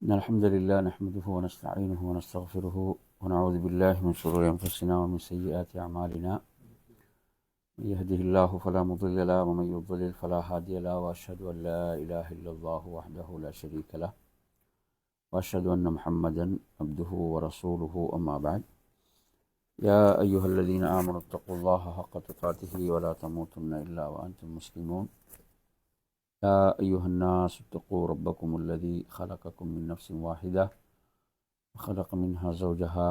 إن الحمد لله نحمده ونستعينه ونستغفره ونعوذ بالله من شرور أنفسنا ومن سيئات أعمالنا. من يهده الله فلا مضل له ومن يضلل فلا هادي له، وأشهد أن لا إله إلا الله وحده لا شريك له، وأشهد أن محمدا عبده ورسوله. أما بعد، يا أيها الذين آمنوا اتقوا الله حق تقاته ولا تموتن إلا وأنتم مسلمون. يا أيها الناس اتقوا ربكم الذي خلقكم من نفس واحدة وخلق منها زوجها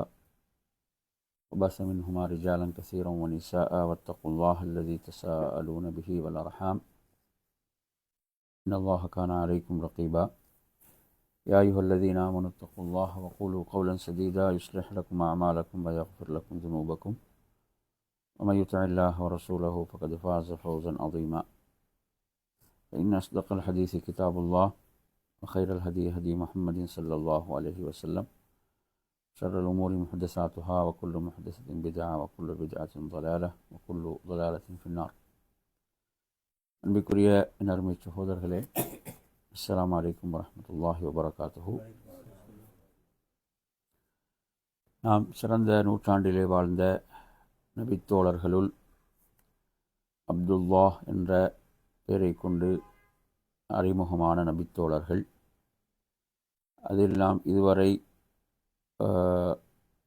وبث منهما رجالا كثيرا ونساء، واتقوا الله الذي تساءلون به والأرحام إن الله كان عليكم رقيبا. يا أيها الذين آمنوا اتقوا الله وقولوا قولا سديدا يصلح لكم أعمالكم ويغفر لكم ذنوبكم، ومن يطع الله ورسوله فقد فاز فوزا عظيما. فإن أصدق الحديث كتاب الله، وخير الهدي هدي محمد صلى الله عليه وسلم، شر الأمور محدثاتها، وكل محدثة بدعة، وكل بدعة ضلالة، وكل ضلالة في النار. அன்பிற்குரிய அருமை சகோதரர்களே, அஸ்ஸலாமு அலைக்கும் வரஹ்மத்துல்லாஹி வபரகாத்துஹு. நாம் சிறந்த நூற்றாண்டிலே வாழ்ந்த நபித்தோழர்களுள் அப்துல்லாஹ் என்ற பெயரை கொண்டு அறிமுகமான நபித்தோழர்கள், அதில் நாம் இதுவரை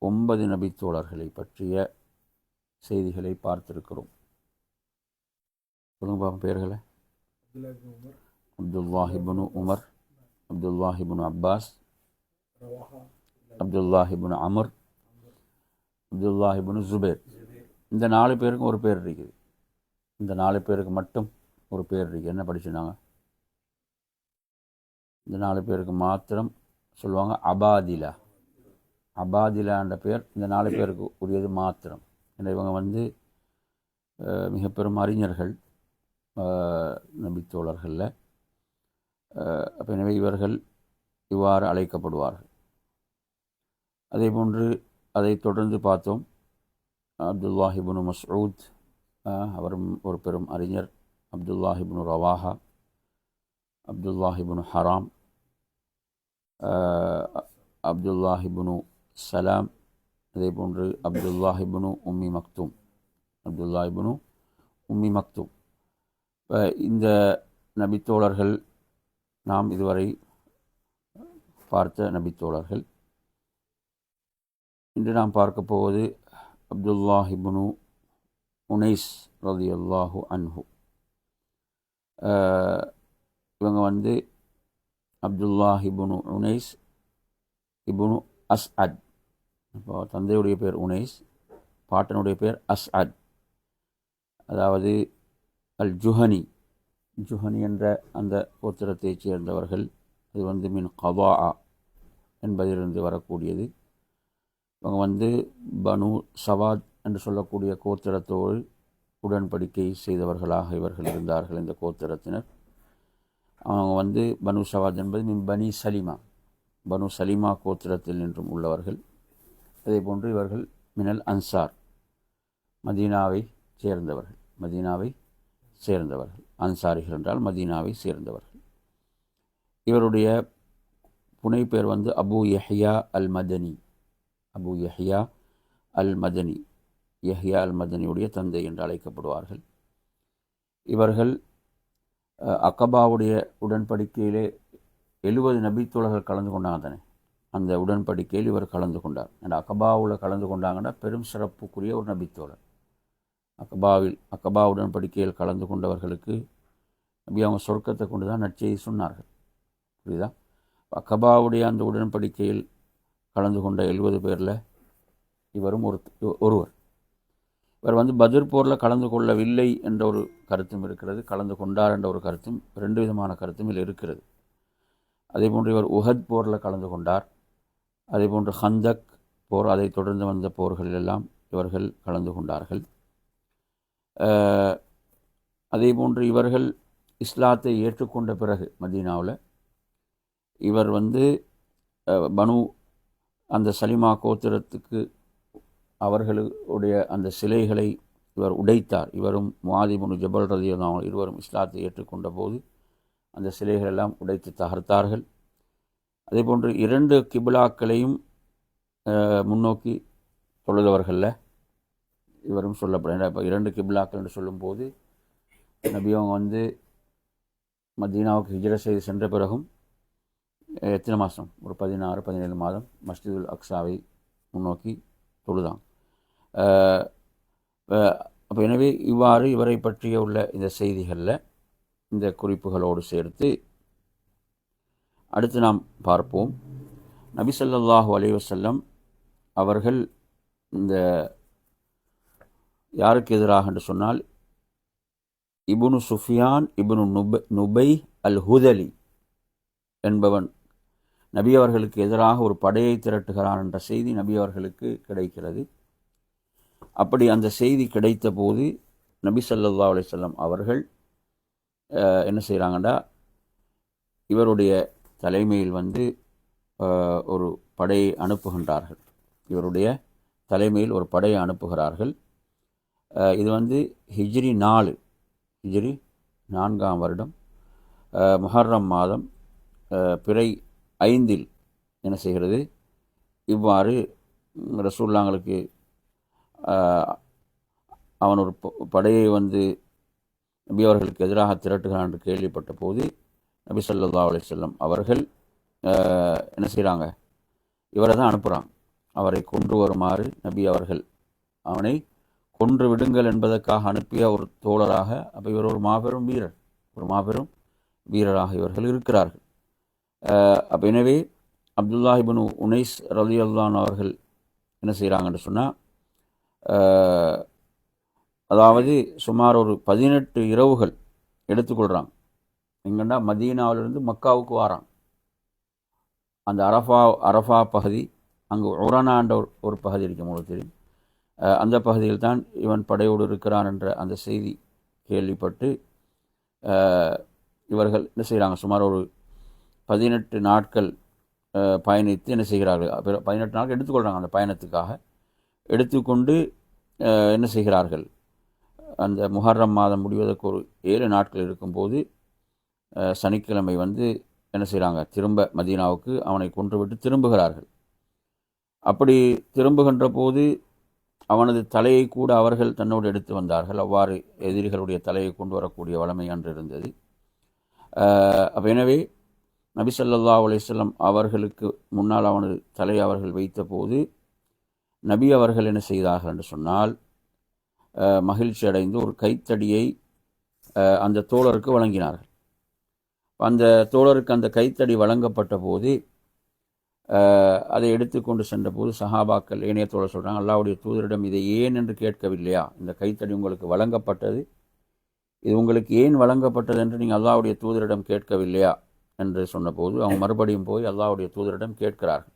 9 நபித்தோழர்களை பற்றிய செய்திகளை பார்த்திருக்கிறோம். சொல்லுங்க பாப்பா பெயர்களை. அப்துல்லாஹிபுனு உமர், அப்துல்லாஹிபுனு அப்பாஸ், அப்துல்லாஹிபுனு அமர், அப்துல்லாஹிபுனு ஜுபேர். இந்த 4 பேருக்கும் ஒரு பேர் இருக்குது. இந்த 4 பேருக்கு மட்டும் ஒரு பேர் இருக்குது. என்ன படிச்சுனாங்க? இந்த 4 பேருக்கு மாத்திரம் சொல்லுவாங்க அபாதிலா. அபாதிலான்ற பேர் இந்த 4 பேருக்கு உரியது மாத்திரம். ஏன்னா இவங்க மிக பெரும் அறிஞர்கள் நபித்தோழர்களில். அப்போ எனவே இவர்கள் இவ்வாறு அழைக்கப்படுவார்கள். அதே போன்று அதை தொடர்ந்து பார்த்தோம், அப்துல்லாஹிபுனு மஸ்ஊத், அவரும் ஒரு பெரும் அறிஞர். அப்துல்லாஹிபுனு ரவாஹா, அப்துல்லாஹிபுனு ஹராம், அப்துல்லாஹிபுனு சலாம், அதே போன்று அப்துல்லாஹிபுனு உம்மி மக்தூம், அப்துல்லாஹிபுனு உம்மி மக்தூம். இந்த நபித்தோழர்கள் நாம் இதுவரை பார்த்த நபித்தோழர்கள். இன்று நாம் பார்க்க போவது அப்துல்லாஹிபுனு உனைஸ் ரலியல்லாஹு அன்ஹு. இவங்க அப்துல்லாஹிபுனு உனைஸ் இபுனு அஸ்அத். இப்போ தந்தையுடைய பேர் உனைஸ், பாட்டனுடைய பேர் அஸ்அத், அதாவது அல் ஜுஹனி. ஜுஹனி என்ற அந்த கோத்திரத்தைச் சேர்ந்தவர்கள். அது மின் கதா என்பதிலிருந்து வரக்கூடியது. இவங்க பனு சவாத் என்று சொல்லக்கூடிய கோத்திரத்தோடு உடன்படிக்கை செய்தவர்களாக இவர்கள் இருந்தார்கள். இந்த கோத்திரத்தினர் அவங்க பனு சவாத் என்பது மின் பனி சலிமா, பனு சலிமா கோத்திரத்தில் நின்றும் உள்ளவர்கள். அதே போன்று இவர்கள் மினல் அன்சார், மதீனாவை சேர்ந்தவர்கள். மதீனாவை சேர்ந்தவர்கள். அன்சாரிகள் என்றால் மதீனாவை சேர்ந்தவர்கள். இவருடைய புனை பேர் அபு யஹ்யா அல் மதனி. அபு யஹ்யா அல் மதனி, யஹ்யா அல் மதனியுடைய தந்தை என்று அழைக்கப்படுவார்கள். இவர்கள் அகபாவுடைய உடன்படிக்கையிலே 70 நபித்தோழர்கள் கலந்து கொண்டாங்க தானே. அந்த உடன்படிக்கையில் இவர் கலந்து கொண்டார். அந்த அகபாவில் கலந்து கொண்டாங்கன்னா பெரும் சிறப்புக்குரிய ஒரு நபித்தோழர். அகபா உடன்படிக்கையில் கலந்து கொண்டவர்களுக்கு நபி அவங்க சொர்க்கத்தை கொண்டு தான் நற்செய்தி சொன்னார்கள். புரியுதா? அகபாவுடைய அந்த உடன்படிக்கையில் கலந்து கொண்ட 70 பேரில் இவரும் ஒருவர். இவர் பத்ர் போரில் கலந்து கொள்ளவில்லை என்ற ஒரு கருத்தும் இருக்கிறது, கலந்து கொண்டார் என்ற ஒரு கருத்தும், 2 விதமான கருத்தும் இதில் இருக்கிறது. அதே போன்று இவர் உஹத் போரில் கலந்து கொண்டார். அதே போன்று ஹந்தக் போர், அதை தொடர்ந்து வந்த போர்களிலெல்லாம் இவர்கள் கலந்து கொண்டார்கள். அதே போன்று இவர்கள் இஸ்லாத்தை ஏற்றுக்கொண்ட பிறகு மதீனாவில் இவர் பனு அந்த சலிமா கோத்திரத்துக்கு அவர்களுடைய அந்த சிலைகளை இவர் உடைத்தார். இவரும் முஆத் இப்னு ஜபல் ரலியல்லாஹு அன்ஹு இருவரும் இஸ்லாத்தை ஏற்றுக்கொண்ட போது அந்த சிலைகளெல்லாம் உடைத்து தகர்த்தார்கள். அதே போன்று 2 கிபிலாக்களையும் முன்னோக்கி தொழுதவர்களில் இவரும் சொல்லப்படுகிறார். இப்போ 2 கிபிலாக்கள் என்று சொல்லும்போது நபி அவங்க வந்து மதீனாவுக்கு ஹிஜ்ரா செய்து சென்ற பிறகும் எத்தனை மாதம், ஒரு 16-17 மாதம் மஸ்ஜிதுல் அக்ஸாவை முன்னோக்கி தொழுதான். அப்போ எனவே இவ்வாறு இவரை பற்றிய உள்ள இந்த செய்திகளில் இந்த குறிப்புகளோடு சேர்த்து அடுத்து நாம் பார்ப்போம். நபி ஸல்லல்லாஹு அலைஹி வஸல்லம் அவர்கள் இந்த யாருக்கு எதிராக என்று சொன்னால் இப்னு சுஃபியான் இப்னு நுபை அல் ஹுதலி என்பவன் நபி அவர்களுக்கு எதிராக ஒரு படையை திரட்டுகிறான் என்ற செய்தி நபி அவர்களுக்கு கிடைக்கிறது. அப்படி அந்த செய்தி கிடைத்த போது நபி ஸல்லல்லாஹு அலைஹி வஸல்லம் அவர்கள் என்ன செய்கிறாங்கன்னா, இவருடைய தலைமையில் வந்து ஒரு படையை அனுப்புகின்றார்கள். இவருடைய தலைமையில் ஒரு படையை அனுப்புகிறார்கள். இது வந்து ஹிஜ்ரி 4ஆம் வருடம் முஹர்ரம் மாதம் பிறை 5 என்ன செய்கிறது, இவ்வாறு ரசூலுல்லாஹ்களுக்கு அவன் ஒரு படையை வந்து நபி அவர்களுக்கு எதிராக திரட்டுகிறான் என்று கேள்விப்பட்ட போது நபி ஸல்லல்லாஹு அலைஹி வஸல்லம் அவர்கள் என்ன செய்கிறாங்க, இவரை தான் அனுப்புகிறாங்க. அவரை கொன்று வருமாறு நபி அவர்கள் அவனை கொன்று விடுங்கள் என்பதற்காக அனுப்பிய ஒரு தோழராக, அப்போ இவர் ஒரு மாபெரும் வீரராக இவர்கள் இருக்கிறார்கள். அப்போ எனவே அப்துல்லாஹ் இப்னு உனைஸ் ரலியல்லாஹு அன்ஹு அவர்கள் என்ன செய்கிறாங்கன்னு சொன்னால், அதாவது சுமார் ஒரு 18 இரவுகள் எடுத்துக்கொள்கிறாங்க. எங்கன்னா மதீனாவிலிருந்து மக்காவுக்கு வாரான். அந்த அரஃபா பகுதி, அங்கு உரனான்ற ஒரு பகுதி இருக்கும் உங்களுக்கு தெரியும். அந்த பகுதியில் தான் இவன் படையோடு இருக்கிறான் என்ற அந்த செய்தி கேள்விப்பட்டு இவர்கள் என்ன செய்கிறாங்க, சுமார் ஒரு 18 நாட்கள் பயணித்து என்ன செய்கிறார்கள், 18 நாட்கள் எடுத்துக்கொள்கிறாங்க. அந்த பயணத்துக்காக எடுத்துக்கொண்டு என்ன செய்கிறார்கள், அந்த முஹர்ரம் மாதம் முடிவதற்கு ஒரு 7 நாட்கள் இருக்கும்போது சனிக்கிழமை வந்து என்ன செய்கிறாங்க, திரும்ப மதீனாவுக்கு அவனை கொன்றுவிட்டு திரும்புகிறார்கள். அப்படி திரும்புகின்ற போது அவனது தலையை கூட அவர்கள் தன்னோடு எடுத்து வந்தார்கள். அவ்வாறு எதிரிகளுடைய தலையை கொண்டு வரக்கூடிய வளமை அன்று இருந்தது. அப்போ எனவே நபி ஸல்லல்லாஹு அலைஹி வஸல்லம் அவர்களுக்கு முன்னால் அவனது தலையை அவர்கள் வைத்த போது நபி அவர்கள் என்ன செய்தார்கள் என்று சொன்னால், மகிழ்ச்சி அடைந்து ஒரு கைத்தடியை அந்த தோழருக்கு வழங்கினார்கள். அந்த தோழருக்கு அந்த கைத்தடி வழங்கப்பட்ட போது அதை எடுத்துக்கொண்டு சென்ற போது சஹாபாக்கள் ஏனைய தோழர் சொல்கிறாங்க, அல்லாஹ்வுடைய தூதரிடம் இதை ஏன் என்று கேட்கவில்லையா, இந்த கைத்தடி உங்களுக்கு வழங்கப்பட்டது, இது உங்களுக்கு ஏன் வழங்கப்பட்டது என்று நீங்கள் அல்லாஹ்வுடைய தூதரிடம் கேட்கவில்லையா என்று சொன்னபோது அவங்க மறுபடியும் போய் அல்லாஹ்வுடைய தூதரிடம் கேட்கிறார்கள்,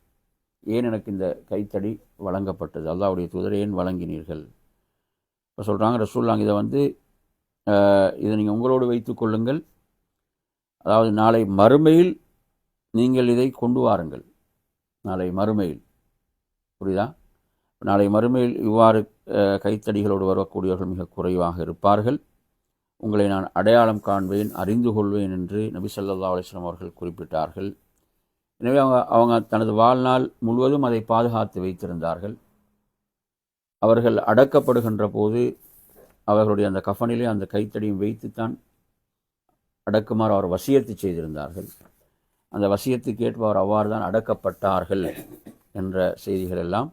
ஏன் எனக்கு இந்த கைத்தடி வழங்கப்பட்டது, அல்லாஹ்வுடைய தூதரை ஏன் வழங்கினீர்கள். இப்போ சொல்கிறாங்க, ரசூலுல்லாஹ் இதை வந்து இதை நீங்கள் உங்களோடு வைத்து கொள்ளுங்கள், அதாவது நாளை மறுமையில் நீங்கள் இதை கொண்டு வாருங்கள். நாளை மறுமையில், புரியுதா, நாளை மறுமையில் இவ்வாறு கைத்தடிகளோடு வரக்கூடியவர்கள் மிக குறைவாக இருப்பார்கள். உங்களை நான் அடையாளம் காண்பேன், அறிந்து கொள்வேன் என்று நபி ஸல்லல்லாஹு அலைஹி வஸல்லம் அவர்கள் குறிப்பிட்டார்கள். எனவே அவங்க தனது வாழ்நாள் முழுவதும் அதை பாதுகாத்து வைத்திருந்தார்கள். அவர்கள் அடக்கப்படுகின்ற போது அவர்களுடைய அந்த கஃனிலே அந்த கைத்தடியும் வைத்துத்தான் அடக்குமாறு அவர் வசியத்து செய்திருந்தார்கள். அந்த வசியத்துக்கு ஏற்ப அவர் அவ்வாறு தான் அடக்கப்பட்டார்கள் என்ற செய்திகள் எல்லாம்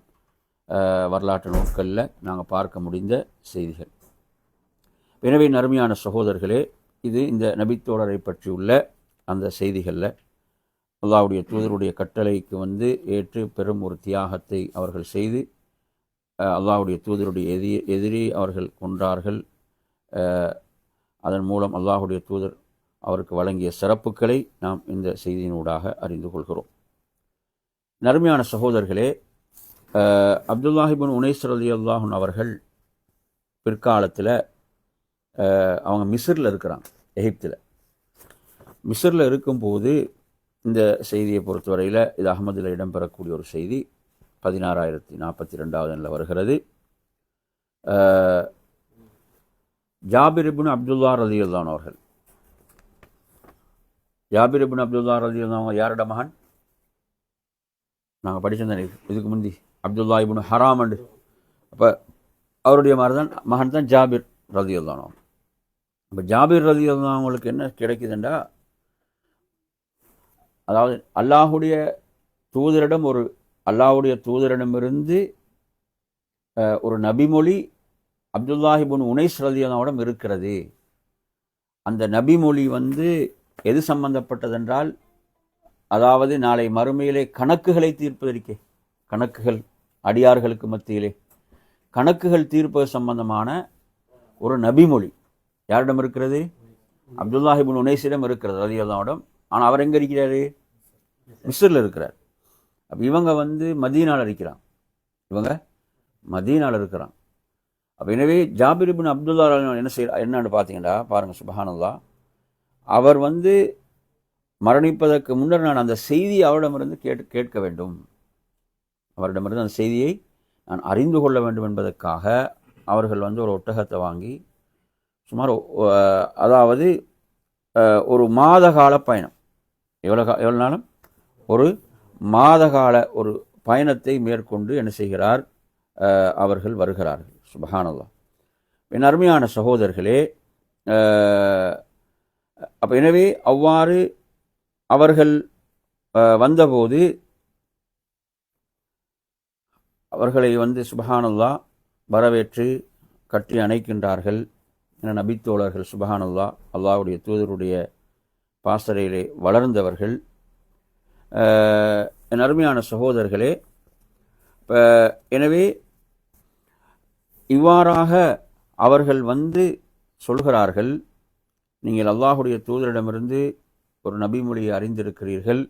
வரலாற்று நூல்களில் நாங்கள் பார்க்க முடிந்த செய்திகள். எனவே நறுமையான சகோதரர்களே, இது இந்த நபித்தோழரை பற்றியுள்ள அந்த செய்திகளில் அல்லாஹ்வுடைய தூதருடைய கட்டளைக்கு வந்து ஏற்று பெரும் ஒரு தியாகத்தை அவர்கள் செய்து அல்லாஹ்வுடைய தூதருடைய எதிரி அவர்கள் கொன்றார்கள். அதன் மூலம் அல்லாஹ்வுடைய தூதர் அவருக்கு வழங்கிய சிறப்புகளை நாம் இந்த செய்தியினூடாக அறிந்து கொள்கிறோம். நறுமையான சகோதரர்களே, அப்துல்லாஹ் இப்னு உனைஸ் ரலியல்லாஹு அன்ஹு அவர்கள் பிற்காலத்தில் அவங்க மிஸ்ரில் இருக்கிறாங்க, எகிப்தில். மிஸ்ரில் இருக்கும்போது இந்த செய்தியை பொறுத்தவரையில் இது அஹ்மதில் இடம்பெறக்கூடிய ஒரு செய்தி, 16042 வருகிறது. ஜாபிர் இப்னு அப்துல்லாஹ் ரலியல்லாஹு அன்ஹு அவர்கள், ஜாபிர் இப்னு அப்துல்லாஹ் ரலியல்லாஹு அன்ஹு யாரோட மகன், நாங்கள் படிச்சிருந்தோம் இதுக்கு முந்தி அப்துல்லா இப்னு ஹராம் அண்டு. அப்போ அவருடைய மகன் தான் ஜாபிர் ரலியல்லாஹு அன்ஹு. இப்போ ஜாபிர் ரலியல்லாஹு அன்ஹு அவங்களுக்கு என்ன கிடைக்குதுண்டா, அதாவது அல்லாஹ்வுடைய தூதரிடமிருந்து ஒரு நபிமொழி அப்துல்லாஹ் இப்னு உனைஸ் ரலியல்லாஹு அன்ஹு இருக்கிறது. அந்த நபிமொழி எது சம்பந்தப்பட்டதென்றால், அதாவது நாளை மறுமையிலே கணக்குகளை தீர்ப்பதற்கே, கணக்குகள் அடியார்களுக்கு மத்தியிலே கணக்குகள் தீர்ப்பது சம்பந்தமான ஒரு நபிமொழி யாரிடம் இருக்கிறது? அப்துல்லாஹ் இப்னு உனைஸிடம் இருக்கிறது ரலியல்லாஹு அன்ஹு. ஆனால் அவர் எங்கே இருக்கிறாரு? மிஸ்ரில் இருக்கிறார். அப்போ இவங்க மதீனாவில் இருக்கிறாங்க. அப்போ எனவே ஜாபிர் இப்னு அப்துல்லா என்னன்னு பார்த்தீங்கன்னா பாருங்கள், சுப்ஹானல்லாஹ், அவர் மரணிப்பதற்கு முன்னர் நான் அந்த செய்தியை அவரிடமிருந்து கேட்க வேண்டும், அவரிடமிருந்து அந்த செய்தியை நான் அறிந்து கொள்ள வேண்டும் என்பதற்காக அவர்கள் ஒரு ஒட்டகத்தை வாங்கி சுமார் அதாவது ஒரு மாத கால பயணம், எவ்வளோ நாளும் ஒரு மாத கால ஒரு பயணத்தை மேற்கொண்டு என்ன செய்கிறார், அவர்கள் வருகிறார்கள். சுப்ஹானல்லாஹ். என் அருமையான சகோதரர்களே, அப்போ எனவே அவ்வாறு அவர்கள் வந்தபோது அவர்களை சுப்ஹானல்லாஹ் வரவேற்று கட்டி அணைக்கின்றார்கள். என நபித்தோழர்கள் சுப்ஹானல்லாஹ் அல்லாஹ்வுடைய தூதருடைய பாசறையிலே வளர்ந்தவர்கள். என் அருமையான சகோதரர்களே, எனவே இவ்வாறாக அவர்கள் சொல்கிறார்கள், நீங்கள் அல்லாஹ்வுடைய தூதரிடமிருந்து ஒரு நபிமொழியை அறிந்திருக்கிறீர்கள்.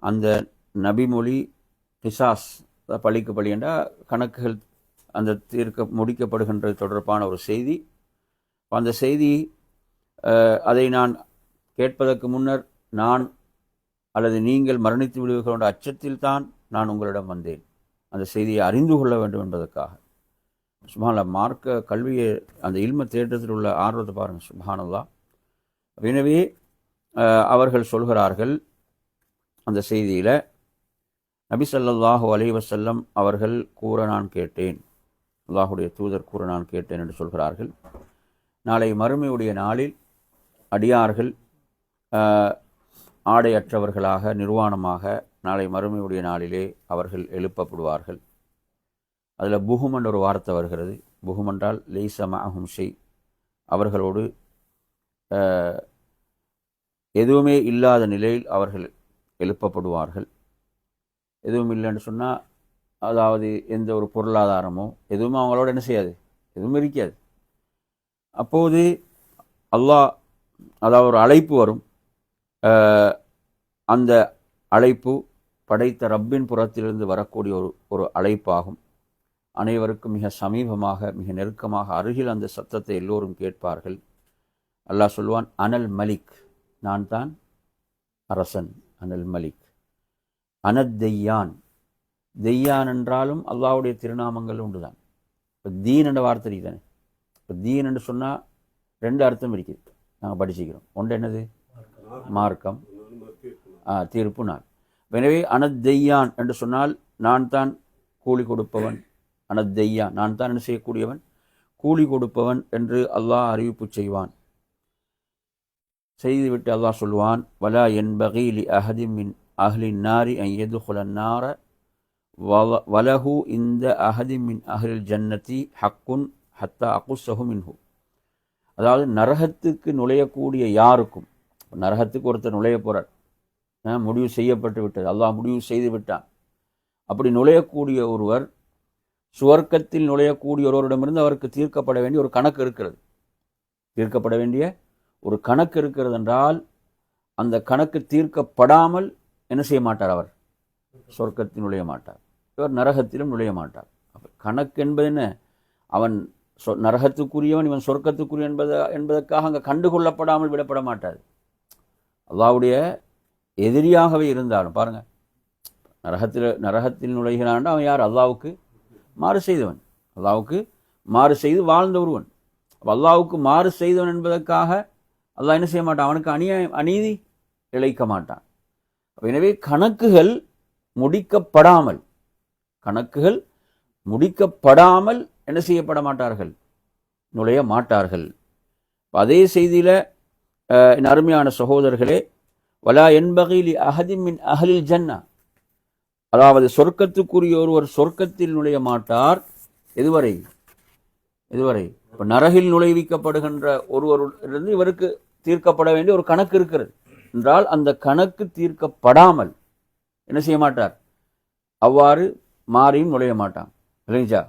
அந்த நபிமொழி கிசாஸ், பழிக்கு பழி என்றால் கணக்குகள் அந்த முடிக்கப்படுகின்றது தொடர்பான ஒரு செய்தி. அந்த செய்தி அதை நான் கேட்பதற்கு முன்னர் நான் அல்லது நீங்கள் மரணித்து விடுவீர்கள் என்ற அச்சத்தில் தான் நான் உங்களிடம் வந்தேன், அந்த செய்தியை அறிந்து கொள்ள வேண்டும் என்பதற்காக. சுப்ஹானல்லாஹ், மார்க்க கல்வியை அந்த இல்ம தேட்டத்தில் உள்ள ஆர்வத்தை பாருங்கள். சுப்ஹானல்லாஹ். எனவே அவர்கள் சொல்கிறார்கள், அந்த செய்தியில் நபி ஸல்லல்லாஹு அலைஹி வஸல்லம் அவர்கள் கூற நான் கேட்டேன், அல்லாஹ்வுடைய தூதர் கூற நான் கேட்டேன் என்று சொல்கிறார்கள். நாளை மறுமையுடைய நாளில் அடியார்கள் ஆடையற்றவர்களாக நிர்வாணமாக நாளை மறுமையுடைய நாளிலே அவர்கள் எழுப்பப்படுவார்கள். அதில் புஹும் என்ற ஒரு வார்த்தை வருகிறது. புஹும் என்றால் லைஸ மஅஹும் ஷை, அவர்களோடு எதுவுமே இல்லாத நிலையில் அவர்கள் எழுப்பப்படுவார்கள். எதுவும் இல்லைன்னு சொன்னால், அதாவது எந்த ஒரு பொருளாதாரமோ எதுவுமே அவங்களோட என்ன செய்யாது, எதுவும் இருக்காது. அப்போது அல்லாஹ், அதாவது ஒரு அழைப்பு வரும். அந்த அழைப்பு படைத்த ரப்பின் புறத்திலிருந்து வரக்கூடிய ஒரு அழைப்பாகும். அனைவருக்கும் மிக சமீபமாக, மிக நெருக்கமாக, அருகில் அந்த சத்தத்தை எல்லோரும் கேட்பார்கள். அல்லாஹ் சொல்வான், அனல் மலிக், நான் தான் அரசன், அனல் மலிக். அனத் தெய்யான், தெய்யான் என்றாலும் அல்லாஹ்வுடைய திருநாமங்கள் உண்டு தான். இப்போ தீன் என்ற வார்த்தை தானே. இப்போ தீன் என்று சொன்னால் ரெண்டு அர்த்தம் இருக்குது, நாங்கள் படிச்சுக்கிறோம். ஒன்று என்னது? மார்க்கம், தீர்ப்பு நாள். எனவே அனத்தெய்யான் என்று சொன்னால் நான் தான் கூலி கொடுப்பவன். அனத்தெய்யான், நான் தான் என்ன செய்யக்கூடியவன், கூலி கொடுப்பவன் என்று அல்லாஹ் அறிவிப்பு செய்வான். செய்துவிட்டு அல்லாஹ் சொல்வான், வலா யன்பகி லி அஹதின் மின் அஹ்லின் நாரி அன் யதுகுலன் நார வலஹு இந்த அஹதின் மின் அஹ்லில் ஜன்னதி ஹக்குன் ஹத்தா அகுஸ்ஸஹு மின்ஹு. அதாவது நரகத்துக்கு நுழையக்கூடிய யாருக்கும், நரகத்துக்கு ஒருத்தர் நுழைய போகிறார், முடிவு செய்யப்பட்டு விட்டது, அல்லாஹ் முடிவு செய்து விட்டான். அப்படி நுழையக்கூடிய ஒருவர், சுவர்க்கத்தில் நுழையக்கூடிய ஒருவரிடமிருந்து அவருக்கு தீர்க்கப்பட வேண்டிய ஒரு கணக்கு இருக்கிறது. தீர்க்கப்பட வேண்டிய ஒரு கணக்கு இருக்கிறது என்றால், அந்த கணக்கு தீர்க்கப்படாமல் என்ன செய்ய மாட்டார், அவர் சொர்க்கத்தில் நுழைய மாட்டார், இவர் நரகத்திலும் நுழைய மாட்டார். கணக்கு என்பது என்ன, அவன் நரகத்துக்குரியவன், இவன் சொர்க்கத்துக்குரிய என்பதற்காக அங்கே கண்டுகொள்ளப்படாமல் விடப்பட மாட்டார். அல்லாஹ்வுடைய எதிரியாகவே இருந்தாலும் பாருங்கள், நரகத்தில் நுழைகிறான், அவன் யார், அல்லாஹ்வுக்கு மாறு செய்தவன், அல்லாஹ்வுக்கு மாறு செய்து வாழ்ந்த ஒருவன். அல்லாஹ்வுக்கு மாறு செய்தவன் என்பதற்காக அல்லாஹ் என்ன செய்ய மாட்டான், அவனுக்கு அநீதி இழைக்க மாட்டான். எனவே கணக்குகள் முடிக்கப்படாமல், கணக்குகள் முடிக்கப்படாமல் என்ன செய்யப்பட மாட்டார்கள், நுழைய மாட்டார்கள். அதே செய்தியில் என் அருமையான சகோதரர்களே, வலா என்பகிலி அஹதிமின் அஹலில் ஜன்னா, அதாவது சொர்க்கத்துக்குரிய ஒருவர் சொர்க்கத்தில் நுழைய மாட்டார். எதுவரை? இப்போ நரகில் நுழைவிக்கப்படுகின்ற ஒருவரிலிருந்து இவருக்கு தீர்க்கப்பட வேண்டிய ஒரு கணக்கு இருக்கிறது என்றால், அந்த கணக்கு தீர்க்கப்படாமல் என்ன செய்ய மாட்டார், அவ்வாறு மாறியும் நுழைய மாட்டான். இல்லைங்களா?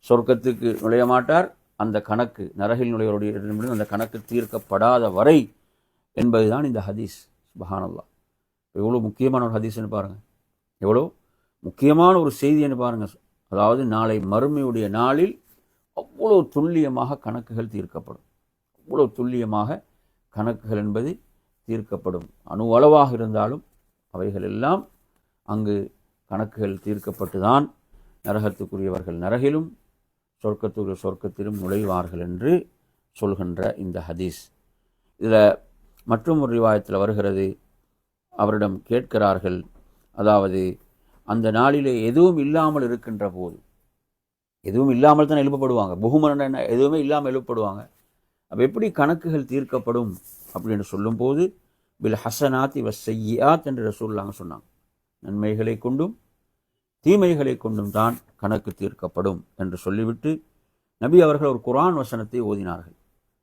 சொர்க்கத்துக்கு நுழைய மாட்டார். அந்த கணக்கு நரகில் நுழைவருடைய அந்த கணக்கு தீர்க்கப்படாத வரை என்பதுதான் இந்த ஹதீஸ். சுப்ஹானல்லாஹ், எவ்வளோ முக்கியமான ஒரு ஹதீஸ்ன்னு பாருங்கள், எவ்வளோ முக்கியமான ஒரு செய்தின்னு பாருங்கள். அதாவது நாளை மறுமையுடைய நாளில் அவ்வளோ துல்லியமாக கணக்குகள் தீர்க்கப்படும். அவ்வளோ துல்லியமாக கணக்குகள் என்பது தீர்க்கப்படும். அணுவளவாக இருந்தாலும் அவைகள் எல்லாம் அங்கு கணக்குகள் தீர்க்கப்பட்டு தான் நரகத்துக்குரியவர்கள் நரகிலும் சொர்க்கத்துக்குரிய சொர்க்கத்திலும் நுழைவார்கள் என்று சொல்கின்ற இந்த ஹதீஸ். இதில் மற்றும் ஒரு ரிவாயத்தில் வருகிறது, அவரிடம் கேட்கிறார்கள், அதாவது அந்த நாளிலே எதுவும் இல்லாமல் இருக்கின்ற போது, எதுவும் இல்லாமல் தான் எழுப்பப்படுவாங்க, புகுமரன் என்ன எதுவுமே இல்லாமல் எழுப்பப்படுவாங்க. அப்போ எப்படி கணக்குகள் தீர்க்கப்படும் அப்படின்னு சொல்லும்போது, பில் ஹசனாத்தி வஸ்ஸய்யிஆத் என்று ரசூலுல்லாஹ் சொன்னாங்க. நன்மைகளை கொண்டும் தீமைகளை கொண்டும் தான் கணக்கு தீர்க்கப்படும் என்று சொல்லிவிட்டு நபி அவர்கள் ஒரு குர்ஆன் வசனத்தை ஓதினார்கள்.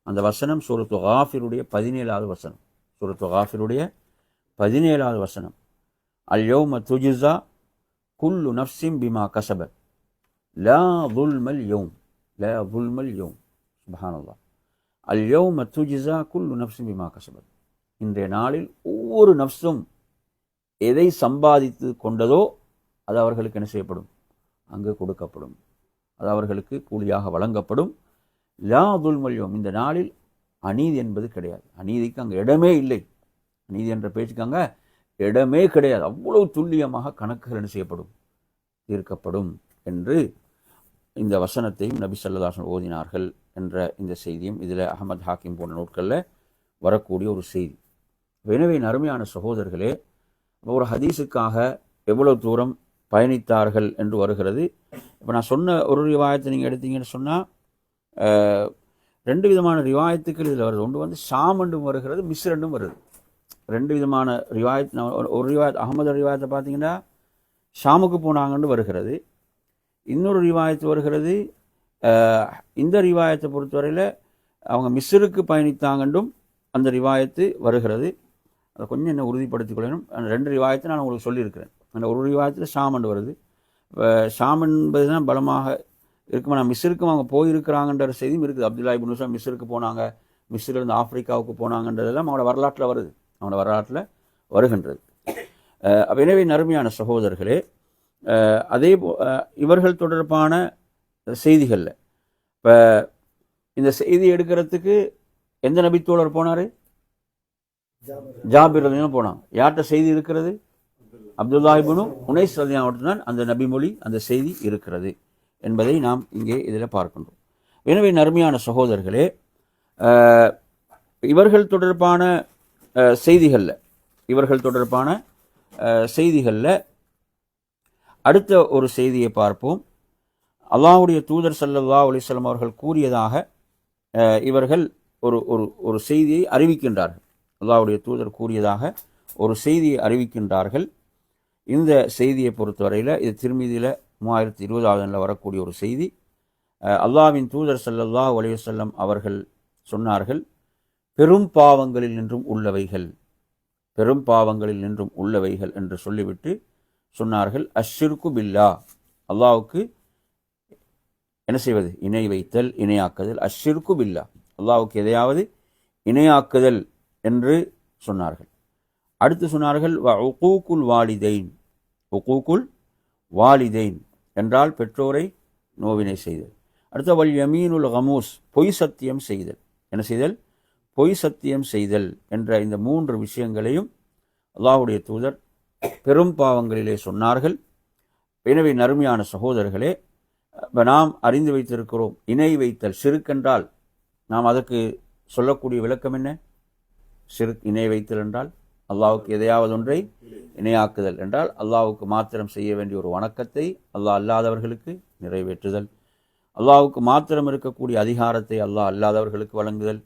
அந்த வசனம் சூரத்து காஃபிருடைய 17வது வசனம். சூரத்து காஃபிருடைய 17வது வசனம், அல் யௌம துஜ்ஸா குல்லு நஃப்ஸின் பிமா கஸபத் லா ظுல்மல் யௌம், லா ظுல்மல் யௌம். சுப்ஹானல்லாஹ். அல் யௌம துஜ்ஸா குல்லு நஃப்ஸின் பிமா கஸபத். இன்றைய நாளில் ஒவ்வொரு நஃப்ஸும் எதை சம்பாதித்து கொண்டதோ அது அவர்களுக்கு என்ன செய்யப்படும், அங்கு கொடுக்கப்படும், அது அவர்களுக்கு கூலியாக வழங்கப்படும். லா ظுல்மல் யௌம், இந்த நாளில் அநீதி என்பது கிடையாது. அநீதிக்கு அங்கே இடமே இல்லை. அநீதி என்ற பேச்சுக்கு அங்கே இடமே கிடையாது. அவ்வளவு துல்லியமாக கணக்குகள் என்ன செய்யப்படும், தீர்க்கப்படும் என்று இந்த வசனத்தையும் நபி ஸல்லல்லாஹு அலைஹி வஸல்லம் ஓதினார்கள் என்ற இந்த செய்தியும் இதில் அஹ்மத் ஹாக்கிம் போன்ற நூட்களில் வரக்கூடிய ஒரு செய்தி. எனவே அருமையான சகோதரர்களே, ஒரு ஹதீஸுக்காக எவ்வளவு தூரம் பயணித்தார்கள் என்று வருகிறது. இப்போ நான் சொன்ன ஒரு ரிவாயத்தை நீங்கள் எடுத்தீங்கன்னு சொன்னால் 2 விதமான ரிவாயத்துக்கள் இதில் வருது. ஒன்று வந்து ஷாம் என்றும் வருகிறது, மிஸ்ர் என்றும் வருது. 2 விதமான ரிவாயத். ஒரு ரிவாயத் அஹ்மது ரிவாயத்தை பார்த்தீங்கன்னா ஷாமுக்கு போனாங்கன்னு வருகிறது. இன்னொரு ரிவாயத்து வருகிறது, இந்த ரிவாயத்தை பொறுத்தவரையில் அவங்க மிஸ்ருக்கு பயணித்தாங்கன்றும் அந்த ரிவாயத்து வருகிறது. அதை கொஞ்சம் என்ன உறுதிப்படுத்திக் அந்த 2 ரிவாயத்தை நான் உங்களுக்கு சொல்லியிருக்கிறேன். அந்த ஒரு ரிவாயத்தில் ஷாம் என்று வருது. ஷாம் என்பது தான் பலமாக இருக்குமா, நான் மிஸ்ருக்கும் அவங்க போயிருக்கிறாங்கன்ற செய்தியும் இருக்குது. அப்துல்லா இப்னு உஸைம் மிஸ்ருக்கு போனாங்க, மிஸ்ரிலிருந்து ஆப்பிரிக்காவுக்கு போனாங்கன்றதெல்லாம் அவங்களோட வரலாற்றில் வருது, அவங்களோட வரலாற்றில் வருகின்றது. எனவே நறுமையான சகோதரர்களே, அதே இவர்கள் தொடர்பான செய்திகளில் இப்போ இந்த செய்தி எடுக்கிறதுக்கு எந்த நபித்தோழர் போனார்? ஜாபிர் ரலியல்லாஹு போனாங்க. யார்கிட்ட செய்தி இருக்கிறது? அப்துல்லா இப்னு உனைஸ் ரலியல்லாஹு தான் அந்த நபிமொழி, அந்த செய்தி இருக்கிறது என்பதை நாம் இங்கே இதில் பார்க்கின்றோம். எனவே நறுமையான சகோதரர்களே, இவர்கள் தொடர்பான செய்திகளில் அடுத்த ஒரு செய்தியை பார்ப்போம். அல்லாஹ்வுடைய தூதர் ஸல்லல்லாஹு அலைஹி வஸல்லம் அவர்கள் கூறியதாக இவர்கள் ஒரு செய்தியை அறிவிக்கின்றார்கள். அல்லாஹ்வுடைய தூதர் கூறியதாக ஒரு செய்தியை அறிவிக்கின்றார்கள். இந்த செய்தியை பொறுத்தவரையில் இது திர்மிதியில் 3020 வரக்கூடிய ஒரு செய்தி. அல்லாஹ்வின் தூதர் ஸல்லல்லாஹு அலைஹி வஸல்லம் அவர்கள் சொன்னார்கள், பெரும் பாவங்களில் நின்றும் உள்ளவைகள் என்று சொல்லிவிட்டு சொன்னார்கள், அஷ்ஷிர்கு பில்லா, அல்லாஹ்வுக்கு என்ன செய்வது, இணை வைத்தல், இணையாக்குதல். அஷ்ஷிர்கு பில்லா, அல்லாஹ்வுக்கு எதையாவது இணையாக்குதல் என்று சொன்னார்கள். அடுத்து சொன்னார்கள், வ உகூகுல் வாலிதைன், உகூகுல் வாலிதைன் என்றால் பெற்றோரை நோவினை செய்தல். அடுத்த வல் யமீனுல் கமூஸ், பொய் சத்தியம் செய்தல். என்ன செய்தல்? பொய் சத்தியம் செய்தல் என்ற இந்த 3 விஷயங்களையும் அல்லாஹ்வுடைய தூதர் பெரும் பாவங்களிலே சொன்னார்கள். எனவே நறுமையான சகோதரர்களே, நாம் அறிந்து வைத்திருக்கிறோம், இணை வைத்தல் ஷிர்க். நாம் அதற்கு சொல்லக்கூடிய விளக்கம் என்ன? ஷிர்க், இணை வைத்தல் என்றால் அல்லாஹ்வுக்கு எதையாவது ஒன்றை இணையாக்குதல் என்றால் அல்லாஹ்வுக்கு மாத்திரம் செய்ய வேண்டிய ஒரு வணக்கத்தை அல்லாஹ் அல்லாதவர்களுக்கு நிறைவேற்றுதல், அல்லாஹ்வுக்கு மாத்திரம் இருக்கக்கூடிய அதிகாரத்தை அல்லாஹ் அல்லாதவர்களுக்கு வழங்குதல்,